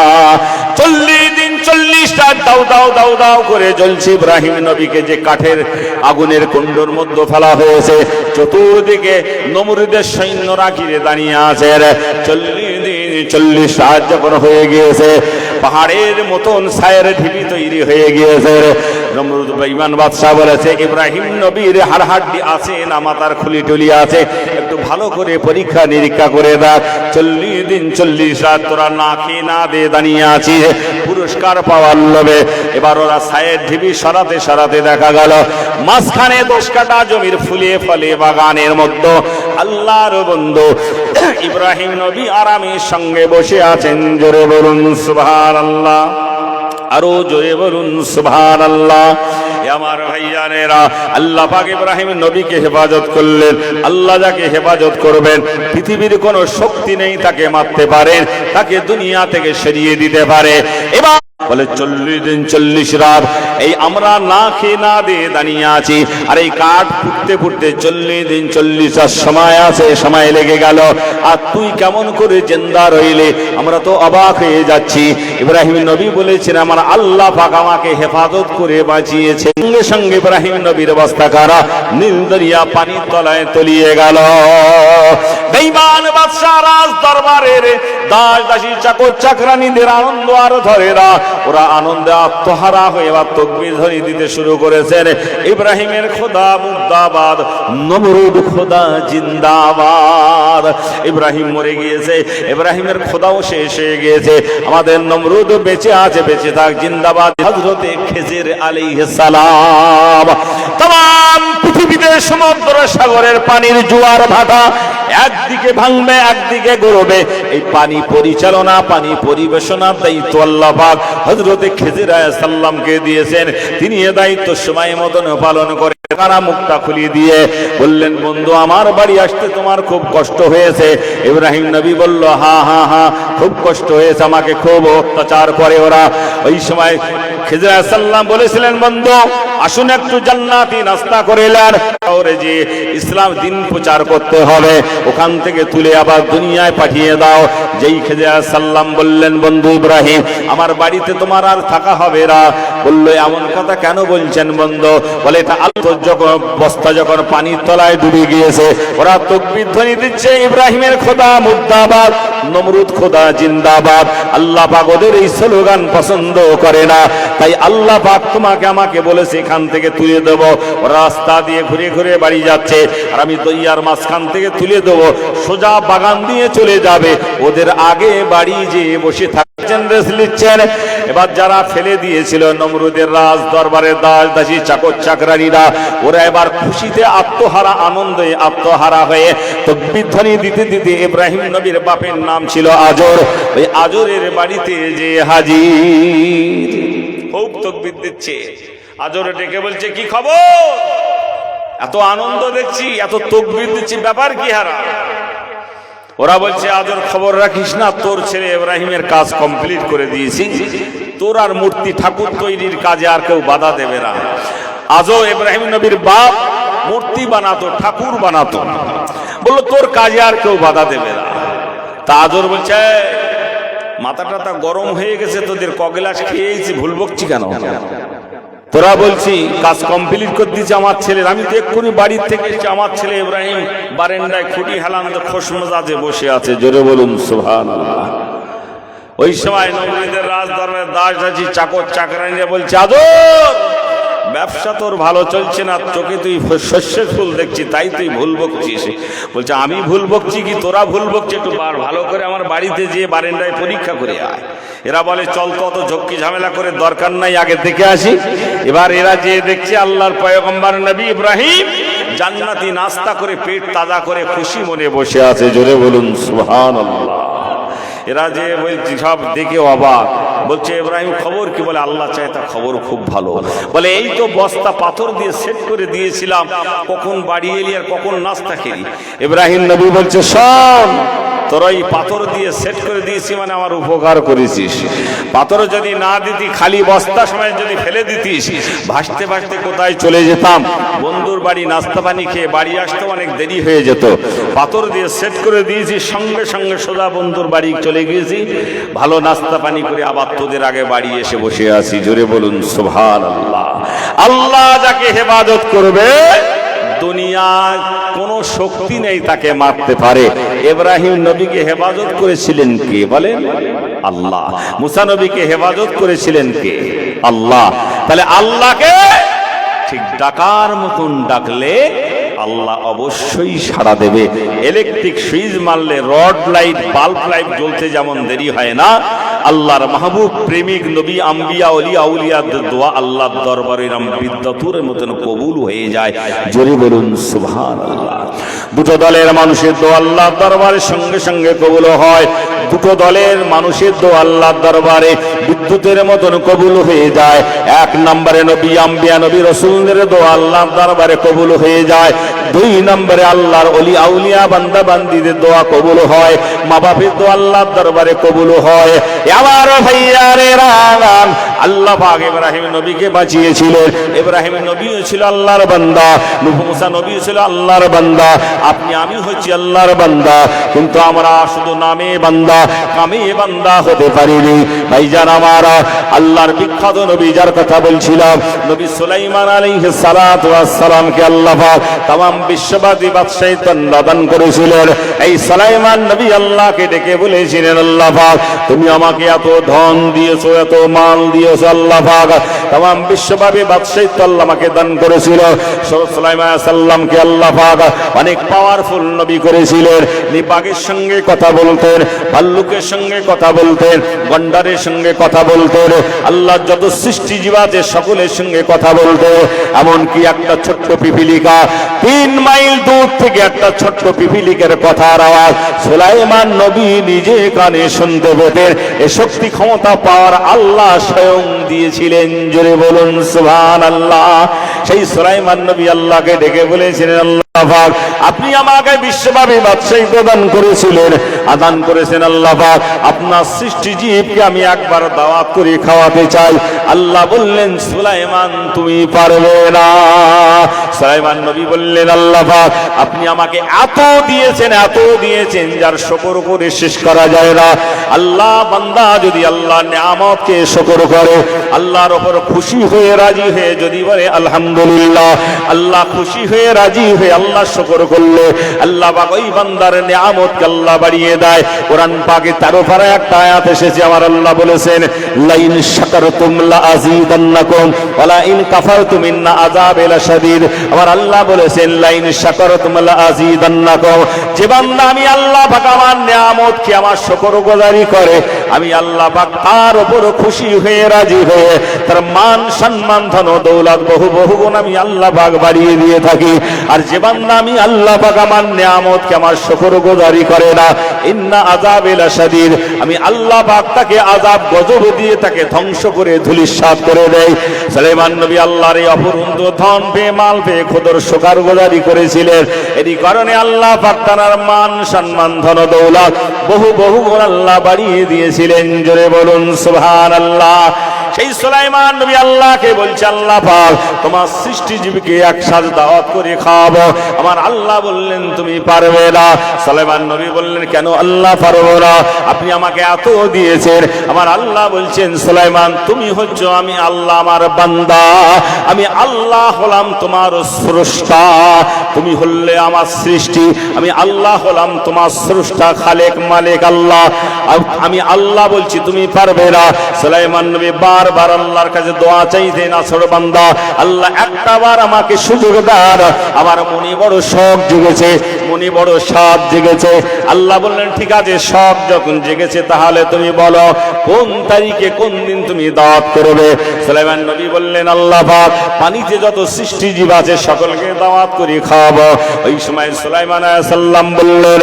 40 দিন 40 রাত দাও দাও দাও দাও করে জ্বলছে ইব্রাহিম নবীকে যে কাঠের আগুনের কুণ্ডর মধ্যে ফেলা হয়েছে, চতুর্দিকে নমরুদের সৈন্যরা ঘিরে দাঁড়িয়ে আছে। 40 দিন 40 রাত যখন হয়ে গিয়েছে, পাহাড়ের মতন ছায়ের ঢিবি তৈরি হয়ে গিয়েছে। নমরুদ বেঈমান বাদশা বলেছে, ইব্রাহিম নবীর হাড়হাড্ডি আছে না মাথার খুলি টুলি আছে, একটু ভালো করে পরীক্ষা নিরীক্ষা করে দেখ। 40 দিন 40 রাত তোরা না খেয়ে না দিয়ে দাঁড়িয়ে আছিস পুরস্কার পাওয়ার লোভে। এবার ওরা ছায়ের ঢিবি সরাতে সরাতে দেখা গেল মাঝখানে 10 কাঠা জমির ফুলে ফলে বাগানের মধ্যে আল্লাহর বন্ধু ইব্রাহিম নবী আরামের সঙ্গে বসে আছেন। জোরে বলুন সুবহানাল্লাহ, আরো জোরে বলুন সুবহানাল্লাহ। আমার ভাইয়ানেরা আল্লাহ পাক ইব্রাহিম নবীকে হেফাজত করলেন। আল্লাহ যাকে হেফাজত করবেন পৃথিবীর কোনো শক্তি নেই তাকে মারতে পারেন, তাকে দুনিয়া থেকে সরিয়ে দিতে পারে। এবার বলে 40 দিন 40 রাত এই আমরা না খেয়ে না দিয়ে দাঁড়িয়ে আছি, আর এই কাঠ ফুটতে ফুটতে 40 দিন 40 রাত সময় আছে, সময় লেগে গেল, আর তুই কেমন করে জিন্দা রইলে? আমরা তো অবাক হয়ে যাচ্ছি। ইব্রাহিম নবী বলেছেন, আমার আল্লাহ পাক আমাকে হেফাজত করে বাঁচিয়েছে। সঙ্গে সঙ্গে ইব্রাহিম নবীর অবস্থা কারা নীল দরিয়া পানির তলায় তলিয়ে গেল। বেঈমান বাদশা রাজ দরবারের দাস দাসী চাকর চাকরানীদের আনন্দ আর ধরে না। ওরা আনন্দে আত্মহারা হয়ে এবার তাকবীর ধ্বনি দিতে শুরু করেছেন। ইব্রাহিমের খোদা মুর্দাবাদ, নমরুদ খোদা জিন্দাবাদ। ইব্রাহিম মরে গিয়েছে, ইব্রাহিমের খোদাও শেষ হয়ে গিয়েছে, আমাদের নমরুদ বেঁচে আছে, বেঁচে থাক জিন্দাবাদ। হযরতে খিজির আলাইহিস সালাম। तमाम পৃথিবীতে সমুদ্র সাগরের পানির জোয়ার ভাটা একদিকে ভাঙবে একদিকে গড়বে, এই পানি পরিচালনা পানি পরিবেশনার দায়িত্ব আল্লাহ পাক হযরতে খিজির আলাইহিস সালামকে দিয়েছেন। তিনি এই দায়িত্ব সময় মতন পালন করে কারা মুক্তা খুলিয়ে দিয়ে বললেন, বন্ধু আমার বাড়ি আসতে তোমার খুব কষ্ট হয়েছে। ইব্রাহিম নবী বলল, হা হা হা খুব কষ্ট হয়েছে, আমাকে খুব অত্যাচার করে ওরা। ওই সময় খিজির আলাইহিস সালাম বলেছিলেন, বন্ধু আসুন একটু জান্নাতি নাস্তা করে এলেন, ওরে যে ইসলাম দিন প্রচার করতে হবে, ওখান থেকে তুলে আবার দুনিয়ায় পাঠিয়ে দাও। যেই খিজির আলাইহিস সালাম বললেন, বন্ধু ইব্রাহিম আমার বাড়িতে তোমার আর থাকা হবে না। বলল, এমন কথা কেন বলছেন বন্ধু? বলে, এটা আল্লাহর যখন বস্তা যখন পানির তলায় ডুবে গিয়েছে, ওরা তাকবীর ধ্বনি দিচ্ছে, ইব্রাহিমের খোদা মুর্দাবাদ, নমরুদ খোদা জিন্দাবাদ। আল্লাহ পাক ওদের এই স্লোগান পছন্দ করে না, তাই আল্লাহ পাক তোমাকে আমাকে বলেছে এখান থেকে তুলে দেব। ওরা রাস্তা দিয়ে ঘুরে ঘুরে বাড়ি যাচ্ছে, আর আমি দইয়ার মাঝখান থেকে তুলে দেব, সোজা বাগান দিয়ে চলে যাবে। ওদের আগে বাড়ি যেয়ে বসে থাকছেন, রেস্ট নিচ্ছেন। এবার যারা ফেলে দিয়েছিল নমরুদের রাজ দরবারের দাস দাসী চাকর চাকরানীরা, ওরা এবার খুশিতে আত্মহারা, আনন্দে আত্মহারা হয়ে তাকবীর ধ্বনি দিতে দিতে, ইব্রাহিম নবীর বাপের নাম ছিল আজর, ওই আজরের বাড়িতে যে হাজির। খুব তাকবীর দিচ্ছে, আজর ডেকে বলছে, কি খবর? এত আনন্দ দেখছি, এত তাকবীর দিচ্ছি, ব্যাপার কি হারা? ওরা বলছে, আজর খবর রাখিস না, তোর ছেলে ইব্রাহিমের কাজ কমপ্লিট করে দিয়েছি, তোর আর মূর্তি ঠাকুর তৈরির কাজে আর কেউ বাধা দেবে না। আজও ইব্রাহিম নবীর বাপ মূর্তি বানাতো, ঠাকুর বানাতো, বললো তোর কাজে আর কেউ বাধা দেবে না। তা আজর বলছে, মাথা টাথা গরম হয়ে গেছে, তোদের কগলাস খেয়েছি, ভুল বকছি কেন? তোরা বলছি কাজ কমপ্লিট করে দিয়েছে আমার ছেলের, আমি তো এক্ষুনি বাড়ির থেকে এসেছি, আমার ছেলে ইব্রাহিম বারান্দায় খুঁটি হেলান খোশ মেজাজে বসে আছে। জোরে বলুন সুবহানাল্লাহ। ওই সময় নমরুদের রাজ দরবারের দাস দাসী চাকর চাকরানীরা বলছে, আজর ব্যবসা তোর ভালো চলছে না, চোখে তুই শস্যের ফুল দেখছি, তাই তুই ভুল বকছিস। বলছে, আমি ভুল বকছি কি তোরা ভুল বকছিস? একটু ভালো করে আমার বাড়িতে যেয়ে বারান্দায় পরীক্ষা করে আয়। এরা বলে, চল তো অত ঝক্কি ঝামেলা করে দরকার নাই, আগে দেখে আসি। এবার এরা যে দেখছে আল্লাহর পয়গম্বর নবী ইব্রাহিম জান্নাতি নাস্তা করে পেট তাজা করে খুশি মনে বসে আছে। জোরে বলুন সুবহানাল্লাহ। এরা যে বলছে সব দেখে অবাক, বলছে, ইব্রাহিম খবর কি? বলে, আল্লাহ চায় তা খবর খুব ভালো। বলে, এই তো বস্তা পাথর দিয়ে সেট করে দিয়েছিলাম, কখন বাড়ি এলি আর কখন নাস্তা খেলি। ইব্রাহিম নবী বলছে, শোন, তোরা এই পাথর দিয়ে সেট করে দিয়েছি মানে আমার উপকার করেছিস। পাথর যদি না দিতি, খালি বস্তা সময় যদি ফেলে দিতিস, ভাসতে ভাসতে কোথায় চলে যেতাম, বন্ধুর বাড়ি নাস্তা পানি খেয়ে বাড়ি আসতে অনেক দেরি হয়ে যেত। পাথর দিয়ে সেট করে দিয়েছি, সঙ্গে সঙ্গে সোজা বন্ধুর বাড়ি চলে গিয়েছি, ভালো নাস্তা পানি করে আবার তোদের আগে বাড়ি এসে বসে আছি। জোরে বলুন সুবহানাল্লাহ। আল্লাহ যাকে হেফাজত করবে, দুনিয়ায় কোনো শক্তি নেই তাকে মারতে পারে। ইব্রাহিম নবীকে হেফাজত করেছিলেন কে বলেন? আল্লাহ। মুসা নবীকে হেফাজত করেছিলেন কে? আল্লাহ। তাহলে আল্লাহকে ঠিক ডাকার মতন ডাকলে আল্লাহ অবশ্যই সাড়া দেবে। ইলেকট্রিক সুইচ মারলে রড লাইট বাল্ব লাইট জ্বলতে যেমন দেরি হয় না, আল্লাহর মাহবুব প্রেমিক নবী আম্বিয়া ওলিয়া আউলিয়াদের দোয়া আল্লাহর দরবারে বিদ্যুতের মতন কবুল হয়ে যায়। জোরে বলুন সুবহানাল্লাহ। দুটো দলের মানুষের দোয়া আল্লাহর দরবারে সঙ্গে সঙ্গে কবুল হয়। দুটো দলের মানুষের দোয়া আল্লাহর দরবারে বিদ্যুতের মতন কবুল হয়ে যায়। এক নম্বরে নবী আম্বিয়া নবী রাসূলদের দোয়া আল্লাহর দরবারে কবুল হয়ে যায়। দুই নম্বরে আল্লাহর ওলি আউলিয়া বান্দা বান্দীদের দোয়া কবুল হয়। মা বাপের দোয়া আল্লাহর দরবারে কবুল হয়। আমার ভাইয়ারে রাম, আল্লাহ পাক ইব্রাহিম নবীকে বাঁচিয়েছিলেন। ইব্রাহিম নবীও ছিল আল্লাহর বান্দা, নূহ মুসা নবীও ছিল আল্লাহর বান্দা। আপনি আমি হচ্ছি আল্লাহর বান্দা, কিন্তু আমরা শুধু নামে বান্দা, কামে বান্দা হতে পারিনি। ভাইজান আমার, আল্লাহর বিখ্যাত নবী যার কথা বলছিলাম, নবী সুলাইমান আলাইহিস সালাতু ওয়াস সালামকে আল্লাহ পাক तमाम বিশ্ববাদী বাদশাহিত্ব দান করেছিলেন। এই সুলাইমান নবী আল্লাহকে ডেকে বলেছিলেন, আল্লাহ পাক তুমি আমাকে এত ধন দিয়েছো, এত মাল দিয়েছো, আল্লাহ পাক तमाम বিশ্ববাদী বাদশাহিত্ব আল্লাহ আমাকে দান করেছিল। সুলাইমান আলাইহিস সালামকে আল্লাহ পাক অনেক পাওয়ারফুল নবী করেছিলেন। নিপাকের সঙ্গে কথা বলতেন, ভাল্লুকের সঙ্গে কথা বলতেন, গন্ডারের সঙ্গে কথা বলতেন, আল্লাহ যত সৃষ্টিজীব আছে সকলের সঙ্গে কথা বলতেন। এমনকি একটা ছোট্ট পিপিলিকা 3 মাইল দূর থেকে একটা ছোট্ট পিপিলিকার কথার আওয়াজ সুলাইমান নবী নিজে কানে শুনতে পেতেন। এ শক্তি ক্ষমতা পাওয়ার আল্লাহ স্বয়ং দিয়েছিলেন। জোরে বলুন সুবহানাল্লাহ। সেই সুলাইমান নবী আল্লাহকে ডেকে বলেছিলেন, আল্লাহ পাক আপনি আমাকে বিশ্বব্যাপী বাদশাহিত্ব দান করেছিলেন, আদান করেছেন। আল্লাহ পাক আপনার সৃষ্টিজীবকে আমি একবার দাওয়াত করে খাওয়াতে চাই। আল্লাহ বললেন, সুলাইমান তুমি পারবে না। সুলাইমান নবী বললেন, আল্লাহ পাক আপনি আমাকে এত দিয়েছেন যার শুকর করে শেষ করা যায় না। আল্লাহ বান্দা যদি আল্লাহর নিয়ামতকে শুকর করে, আল্লাহর উপর খুশি হয়ে রাজি হয়ে যদি বলে আলহামদুলিল্লাহ, আল্লাহ খুশি হয়ে রাজি হয়ে আল্লাহ শুকর করলে আল্লাহ পাক ওই বান্দার নিয়ামতকে আল্লাহ বাড়িয়ে দেয়। কোরআন পাকে 13 পারায় একটা আয়াত এসেছে, আমার আল্লাহ বলেছেন লাইন শাকারতুম লাযীদান্নাকুম ওয়া লাইন কাফারতুম ইন্না আযাবি লাশাদীদ। আমার আল্লাহ বলেছেন লাইন শাকারতুম লাযীদান্নাকুম, যে বান্দা আমি আল্লাহ পাক আমার নিয়ামতকে আমার শুকরগুজারি করে, আমি আল্লাহ পাক তার উপর খুশি হয়ে রাজি হয়ে তার মান সম্মান ধন দৌলত বহু গুণ আমি আল্লাহ পাক বাড়িয়ে দিয়ে থাকি। আর যে বান্দা আমি আল্লাহ পাক আমার নিয়ামতকে আমার শুকরগুজারি করে না, ইন্না আযাবি লাশাদীদ, আমি আল্লাহ পাক তাকে আযাব গজব দিয়ে তাকে ধ্বংস করে ধূলিসাৎ করে দেয়। সুলাইমান নবী আল্লাহর এই অপরন্ত ধন পেয়ে মাল পেয়ে খোদর শুকরগুজারি করেছিলেন। এই কারণে আল্লাহ পাক তার মান সম্মান ধন দৌলত বহু গুণ আল্লাহ বাড়িয়ে দিয়েছিলেন। জোরে বলুন সুবহানাল্লাহ। সেই সুলাইমান নবী আল্লাহকে বলছে, আল্লাহ পাক তোমার সৃষ্টিজীবকে একসাথে দাওয়াত করে খাওয়াবো। আমার আল্লাহ বললেন তুমি পারবে না। সুলাইমান নবী বললেন, কেন আল্লাহ পারবো না? আপনি আমাকে এত দিয়েছেন। আমার আল্লাহ বলছেন, সুলাইমান তুমি হচ্ছ আমি আল্লাহ আমার বান্দা, আমি আল্লাহ হলাম তোমার স্রষ্টা, তুমি হলে আমার সৃষ্টি, আমি আল্লাহ হলাম তোমার স্রষ্টা, খালেক মালিক আল্লাহ। আমি আল্লাহ বলছি তুমি পারবে না। সুলাইমান নবী বারবার আল্লাহর কাছে দোয়া চাইতেন, আসর বান্দা আল্লাহ একটা বার আমাকে সুযোগ দাও। আমার মনে বড় শখ জেগেছে, মনে বড় স্বাদ জেগেছে। আল্লাহ বললেন, ঠিক আছে, শখ যখন জেগেছে তাহলে তুমি বলো কোন তারিখে কোন দিন তুমি দাওয়াত করবে। সুলাইমান নবী বললেন, আল্লাহ পাক পানিতে যত সৃষ্টিজীব আছে সকলকে দাওয়াত করে খাওয়াবো। ওই সময় সুলাইমান আলাইহিস সালাম বললেন,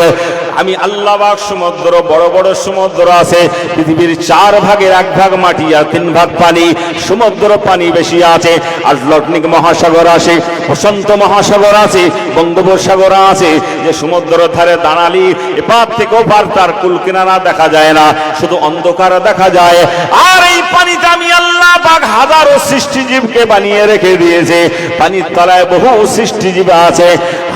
আমি আল্লাহ পাক সমুদ্র, বড় বড় সমুদ্র আছে, পৃথিবীর 4 ভাগের 1 ভাগ মাটি আর 3 ভাগ পানি। সমুদ্র পানি বেশি আছে, আটলান্টিক মহাসাগর আছে, প্রশান্ত মহাসাগর আছে, বঙ্গোপসাগর আছে। যে সমুদ্রের ধারে দাঁড়ালি এপার থেকে ওপার তার কুল কিনারা দেখা যায় না, শুধু অন্ধকার দেখা যায়। আর এই পানিতে আমি আল্লাহ পাক হাজারো সৃষ্টিজীবকে বানিয়ে রেখে দিয়েছে। পানির তলায় বহু সৃষ্টিজীব আছে,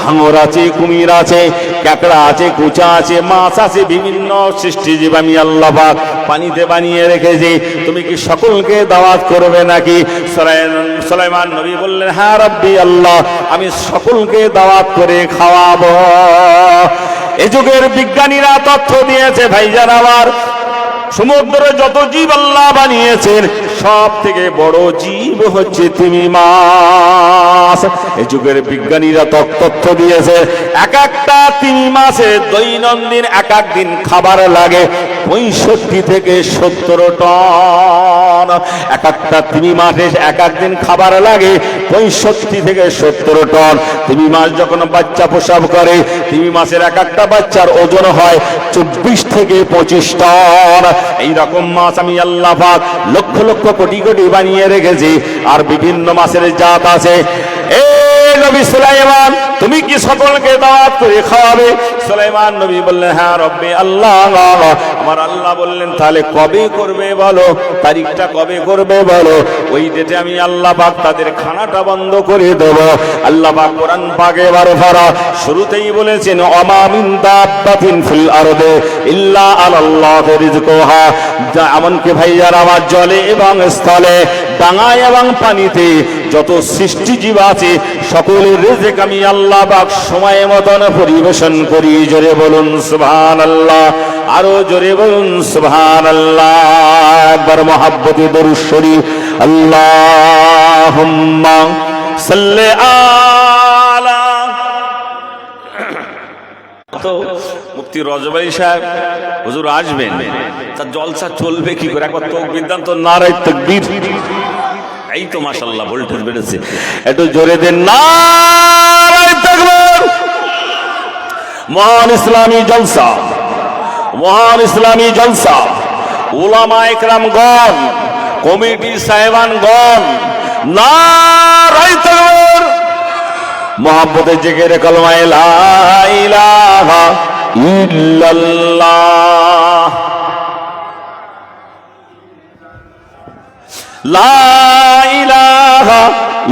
হাঙর আছে, কুমির আছে, কাঁকড়া আছে, কুচা আছে, মাছ আছে, বিভিন্ন সৃষ্টিজীব আমি আল্লাহ পাক পানিতে বানিয়ে রেখেছি। তুমি কি সকলকে দাওয়াত করবে নাকি? সুলাইমান নবী বললেন, হ্যাঁ রব্বি আল্লাহ, আমি সকলকে দাওয়াত করে খাওয়াবো। এ যুগের বিজ্ঞানীরা তথ্য দিয়েছে, ভাইজান আমার, সমুদ্রে যত জীব আল্লাহ বানিয়েছেন সব থেকে বড় জীব হচ্ছে তিমি মাছ। এই যুগের বিজ্ঞানীরা তথ্য দিয়েছে, একটা তিমি মাছের দৈনন্দিন এক দিন খাবার লাগে 65 থেকে 70 টন। একটা তিমি মাছের এক দিন খাবার লাগে 65 থেকে 70 টন। তিমি মাছ যখন বাচ্চা প্রসব করে, তিমি মাছের একটা বাচ্চার ওজন হয় 24 থেকে 25 টন। এইরকম মাছ আমি আল্লাহ পাক লক্ষ লক্ষ কোটি কোটি বানিয়ে রেখেছি। আর বিভিন্ন মাছের জাত আছে। নবী সুলাইমান তুমি কি সকলকে দাওয়াত করে খাওয়াবে? সুলাইমান নবী বললেন হ্যাঁ রব্বি আল্লাহ। আমার আল্লাহ বললেন তাহলে কবে করবে বলো, তারিখটা কবে করবে বলো, ওই ডেটে আমি আল্লাহ পাক তাদের খানাটা বন্ধ করে দেব। আল্লাহ পাক কোরআন পাকে এবারে ফারা শুরুতেই বলেছেন ওমা মিন দাব্বাতিন ফিল আরদি ইল্লা আলাল্লাহি রিজকুহা। যা এমনকি ভাইয়ার আমার জলে এবং স্থলে, ডাঙায় এবং পানিতে যত সৃষ্টিজীব আছে সকলের রিজক আমি আল্লাহ পাক সময় মতন পরিবেশন করি। জোরে বলুন সুবহানাল্লাহ, আরো জোরে বলুন সুবহানাল্লাহ। একবার মহব্বতে দরুদ শরীফ আল্লাহুম্মা সাল্লি আলা। তো মুফতি রজব আলী সাহেব হুজুর আসবেন, তার জলসা চলবে কি করে? একবার তাকবীর দান তো, নারায়ে তাকবীর। এই তো মাশাআল্লাহ ভোল্টেজ বেড়েছে, একটু জোরে দেন নারায়ে তাকবীর। মহান ইসলামী জলসা, মহান ইসলামী জলসা, উলামায়ে কেরামগণ, কমিটি সাহেবানগণ নারায়ে তাকবীর। মোহাম্মদের জিকিরে কলমায়ে লা ইলাহা ইল্লাল্লাহ, লা ইলাহা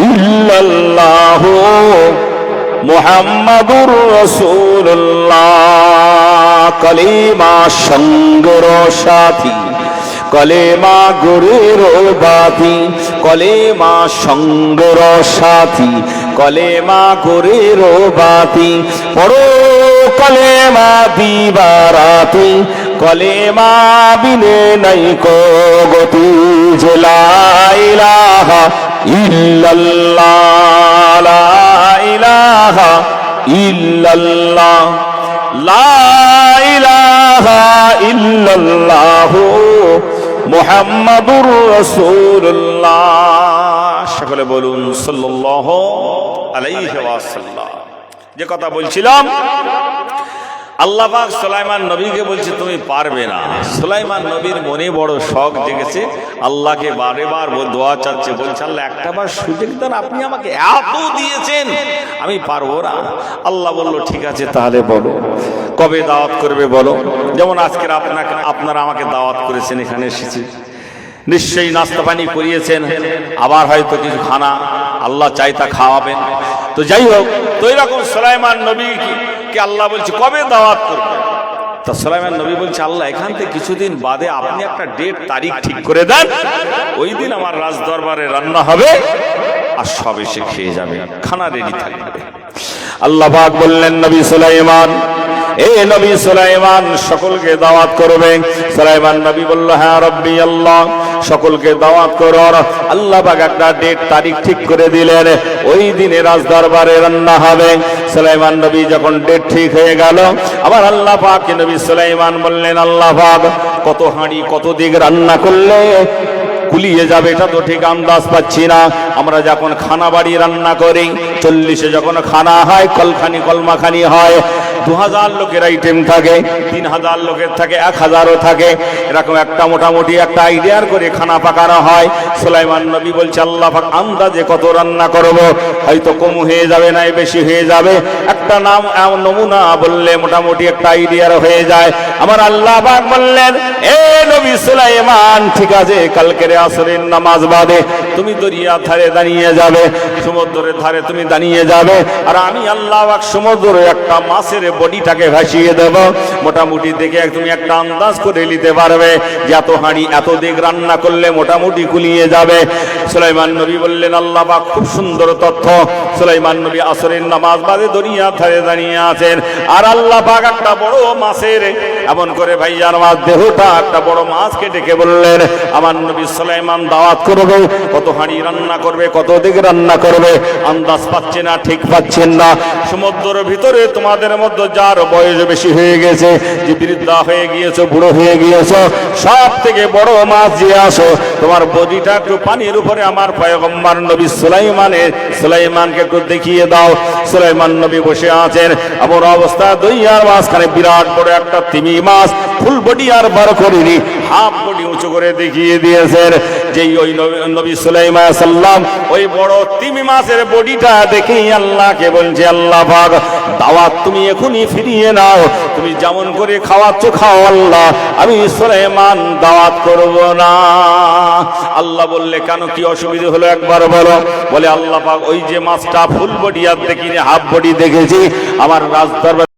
ইল্লাল্লাহু মুহাম্মাদুর রাসূলুল্লাহ। কলিমা সঙ্গের সাথী, কলেমা গুরের বাতি, কলেমা সঙ্গের সাথী, কলেমা গুরের বাতি, পড়ো কলেমা দিবারাতি, কলেমা বিনে নাই কো গতি। লা ইলাহা ইল্লাল্লাহ, লা ইলাহা ইল্লাল্লাহ, লা ইলাহা ইল্লাল্লাহু মুহাম্মাদুর রাসূলুল্লাহ। সকলে বলুন সাল্লাল্লাহু আলাইহি ওয়াসাল্লাম। যে কথা বলছিলাম, আল্লাহ পাক সুলাইমান নবীকে বলছে তুমি পারবে না। সুলাইমান নবীর মনে বড় শখ জেগেছে, আল্লাহকে বারে বার দোয়া চাচ্ছে, বলছে আল্লাহ একটা বার সুযোগ দেন, আপনি আমাকে এত দিয়েছেন, আমি পারবো না। আল্লাহ বলল ঠিক আছে তাহলে বলো কবে দাওয়াত করবে বলো। যেমন আজকের আপনারা আমাকে দাওয়াত করেছেন, এখানে এসেছি, নিশ্চয়ই নাস্তা পানি করিয়েছেন, আবার হয়তো কিছু খানা আল্লাহ চাই তা খাওয়াবেন। তো যাই হোক, তো এরকম সুলাইমান নবীকে আল্লাহ বলছে কবে দাওয়াত করবে। তা সুলাইমান নবী বলছে আল্লাহ এখান থেকে কিছুদিন বাদে আপনি একটা ডেট তারিখ ঠিক করে দেন, ওই দিন আমার রাজ দরবারে রান্না হবে আর সব এসে খেয়ে যাবে, খানা রেডি থাকবে। আল্লাহ পাক বললেন নবী সুলাইমান, এ নবী সুলাইমান সকলকে দাওয়াত করবে। সুলাইমান নবী বলল হ্যাঁ রব্বি আল্লাহ, সকলকে দাওয়াত করার। আল্লাহ পাক একটা ডেট তারিখ ঠিক করে দিলেন, ওই দিনে রাজ দরবারে রান্না হবে। সুলাইমান নবী যখন ডেট ঠিক হয়ে গেল, আবার আল্লাহ পাক নবী সুলাইমান বললেন আল্লাহ পাক কত হাঁড়ি কত দিক রান্না করলে কুলিয়ে যাবে এটা তো ঠিক আন্দাজ পাচ্ছি না। আমরা যখন খানা বাড়ি রান্না করি 40-এ যখন খানা হয়, কলখানি কলমাখানি হয়, 2000 লোকের আইটেম থাকে, 3000 লোকের থাকে, 1000ও থাকে, এরকম একটা মোটামুটি একটা আইডিয়ার করে খানা পাকানো হয়। সুলাইমান নবী বলছে আল্লাহ পাক আন্দাজে কত রান্না করব, হয়তো কম হয়ে যাবে না বেশি হয়ে যাবে, একটা নাম নমুনা বললে মোটামুটি একটা আইডিয়ার হয়ে যায়। আমার আল্লাহ পাক বললেন এ নবী সুলাইমান ঠিক আছে, কালকের আসরের নামাজ বাদে তুমি দরিয়া ধারে দাঁড়িয়ে যাবে, সমুদ্রের ধারে তুমি দাঁড়িয়ে যাবে, আর আমি আল্লাহ পাক সমুদ্রে একটা মাছের বডিটাকে ভাসিয়ে দেব। মোটামুটি দেখে তুমি একটা আন্দাজ করে নিতে পারবে যে এত হাঁড়ি এত দিক রান্না করলে মোটামুটি কুলিয়ে যাবে। সুলাইমান নবী বললেন আল্লাহ পাক খুব সুন্দর তথ্য। সুলাইমান নবী আসরের নামাজ বাদে দরিয়ার ধারে দাঁড়িয়ে আছেন, আর আল্লাহ পাক একটা বড় মাছের এমন করে ভাইয়ার মাছ দেহটা একটা বড় মাছকে ডেকে বললেন আমার নবী সুলাইমান দাওয়াত করবে, কত হাঁড়ি রান্না করবে, কত দিক রান্না করবে আন্দাজ পাচ্ছে না, ঠিক পাচ্ছেন না। সমুদ্রের ভিতরে তোমাদের মধ্যে যার বয়স বেশি হয়ে গেছে, যে বৃদ্ধা হয়ে গিয়েছো, বুড়ো হয়ে গিয়েছো, সব থেকে বড় মাছ যে আসো, তোমার বডিটা একটু পানির উপরে আমার পয়গম্বর নবী সুলাইমানকে একটু দেখিয়ে দাও। সুলাইমান নবী বসে আছেন, এমন অবস্থা দইয়ার মাঝখানে বিরাট বড় একটা তিমি মাছ, ফুল বডি আর বার করিনি, হাফ বডি উঁচু করে দেখিয়ে দিয়েছেন। যেই ওই নবী সুলাইমান সাল্লাম ওই বড় তিমি মাছের বডিটা দেখেই আল্লাহকে বলছে, আল্লাহ পাক দাওয়াত তুমি এখনই ফিরিয়ে নাও, তুমি যেমন করে খাওয়াচ্ছ খাও আল্লাহ, আমি সুলাইমান দাওয়াত করব না। আল্লাহ বললে কেন, কি অসুবিধা হলো একবার বলো। বলে আল্লাহ পাক ওই যে মাছটা ফুল বডি আর দেখিনি, হাফ বডি দেখেছি, আমার রাজদরবার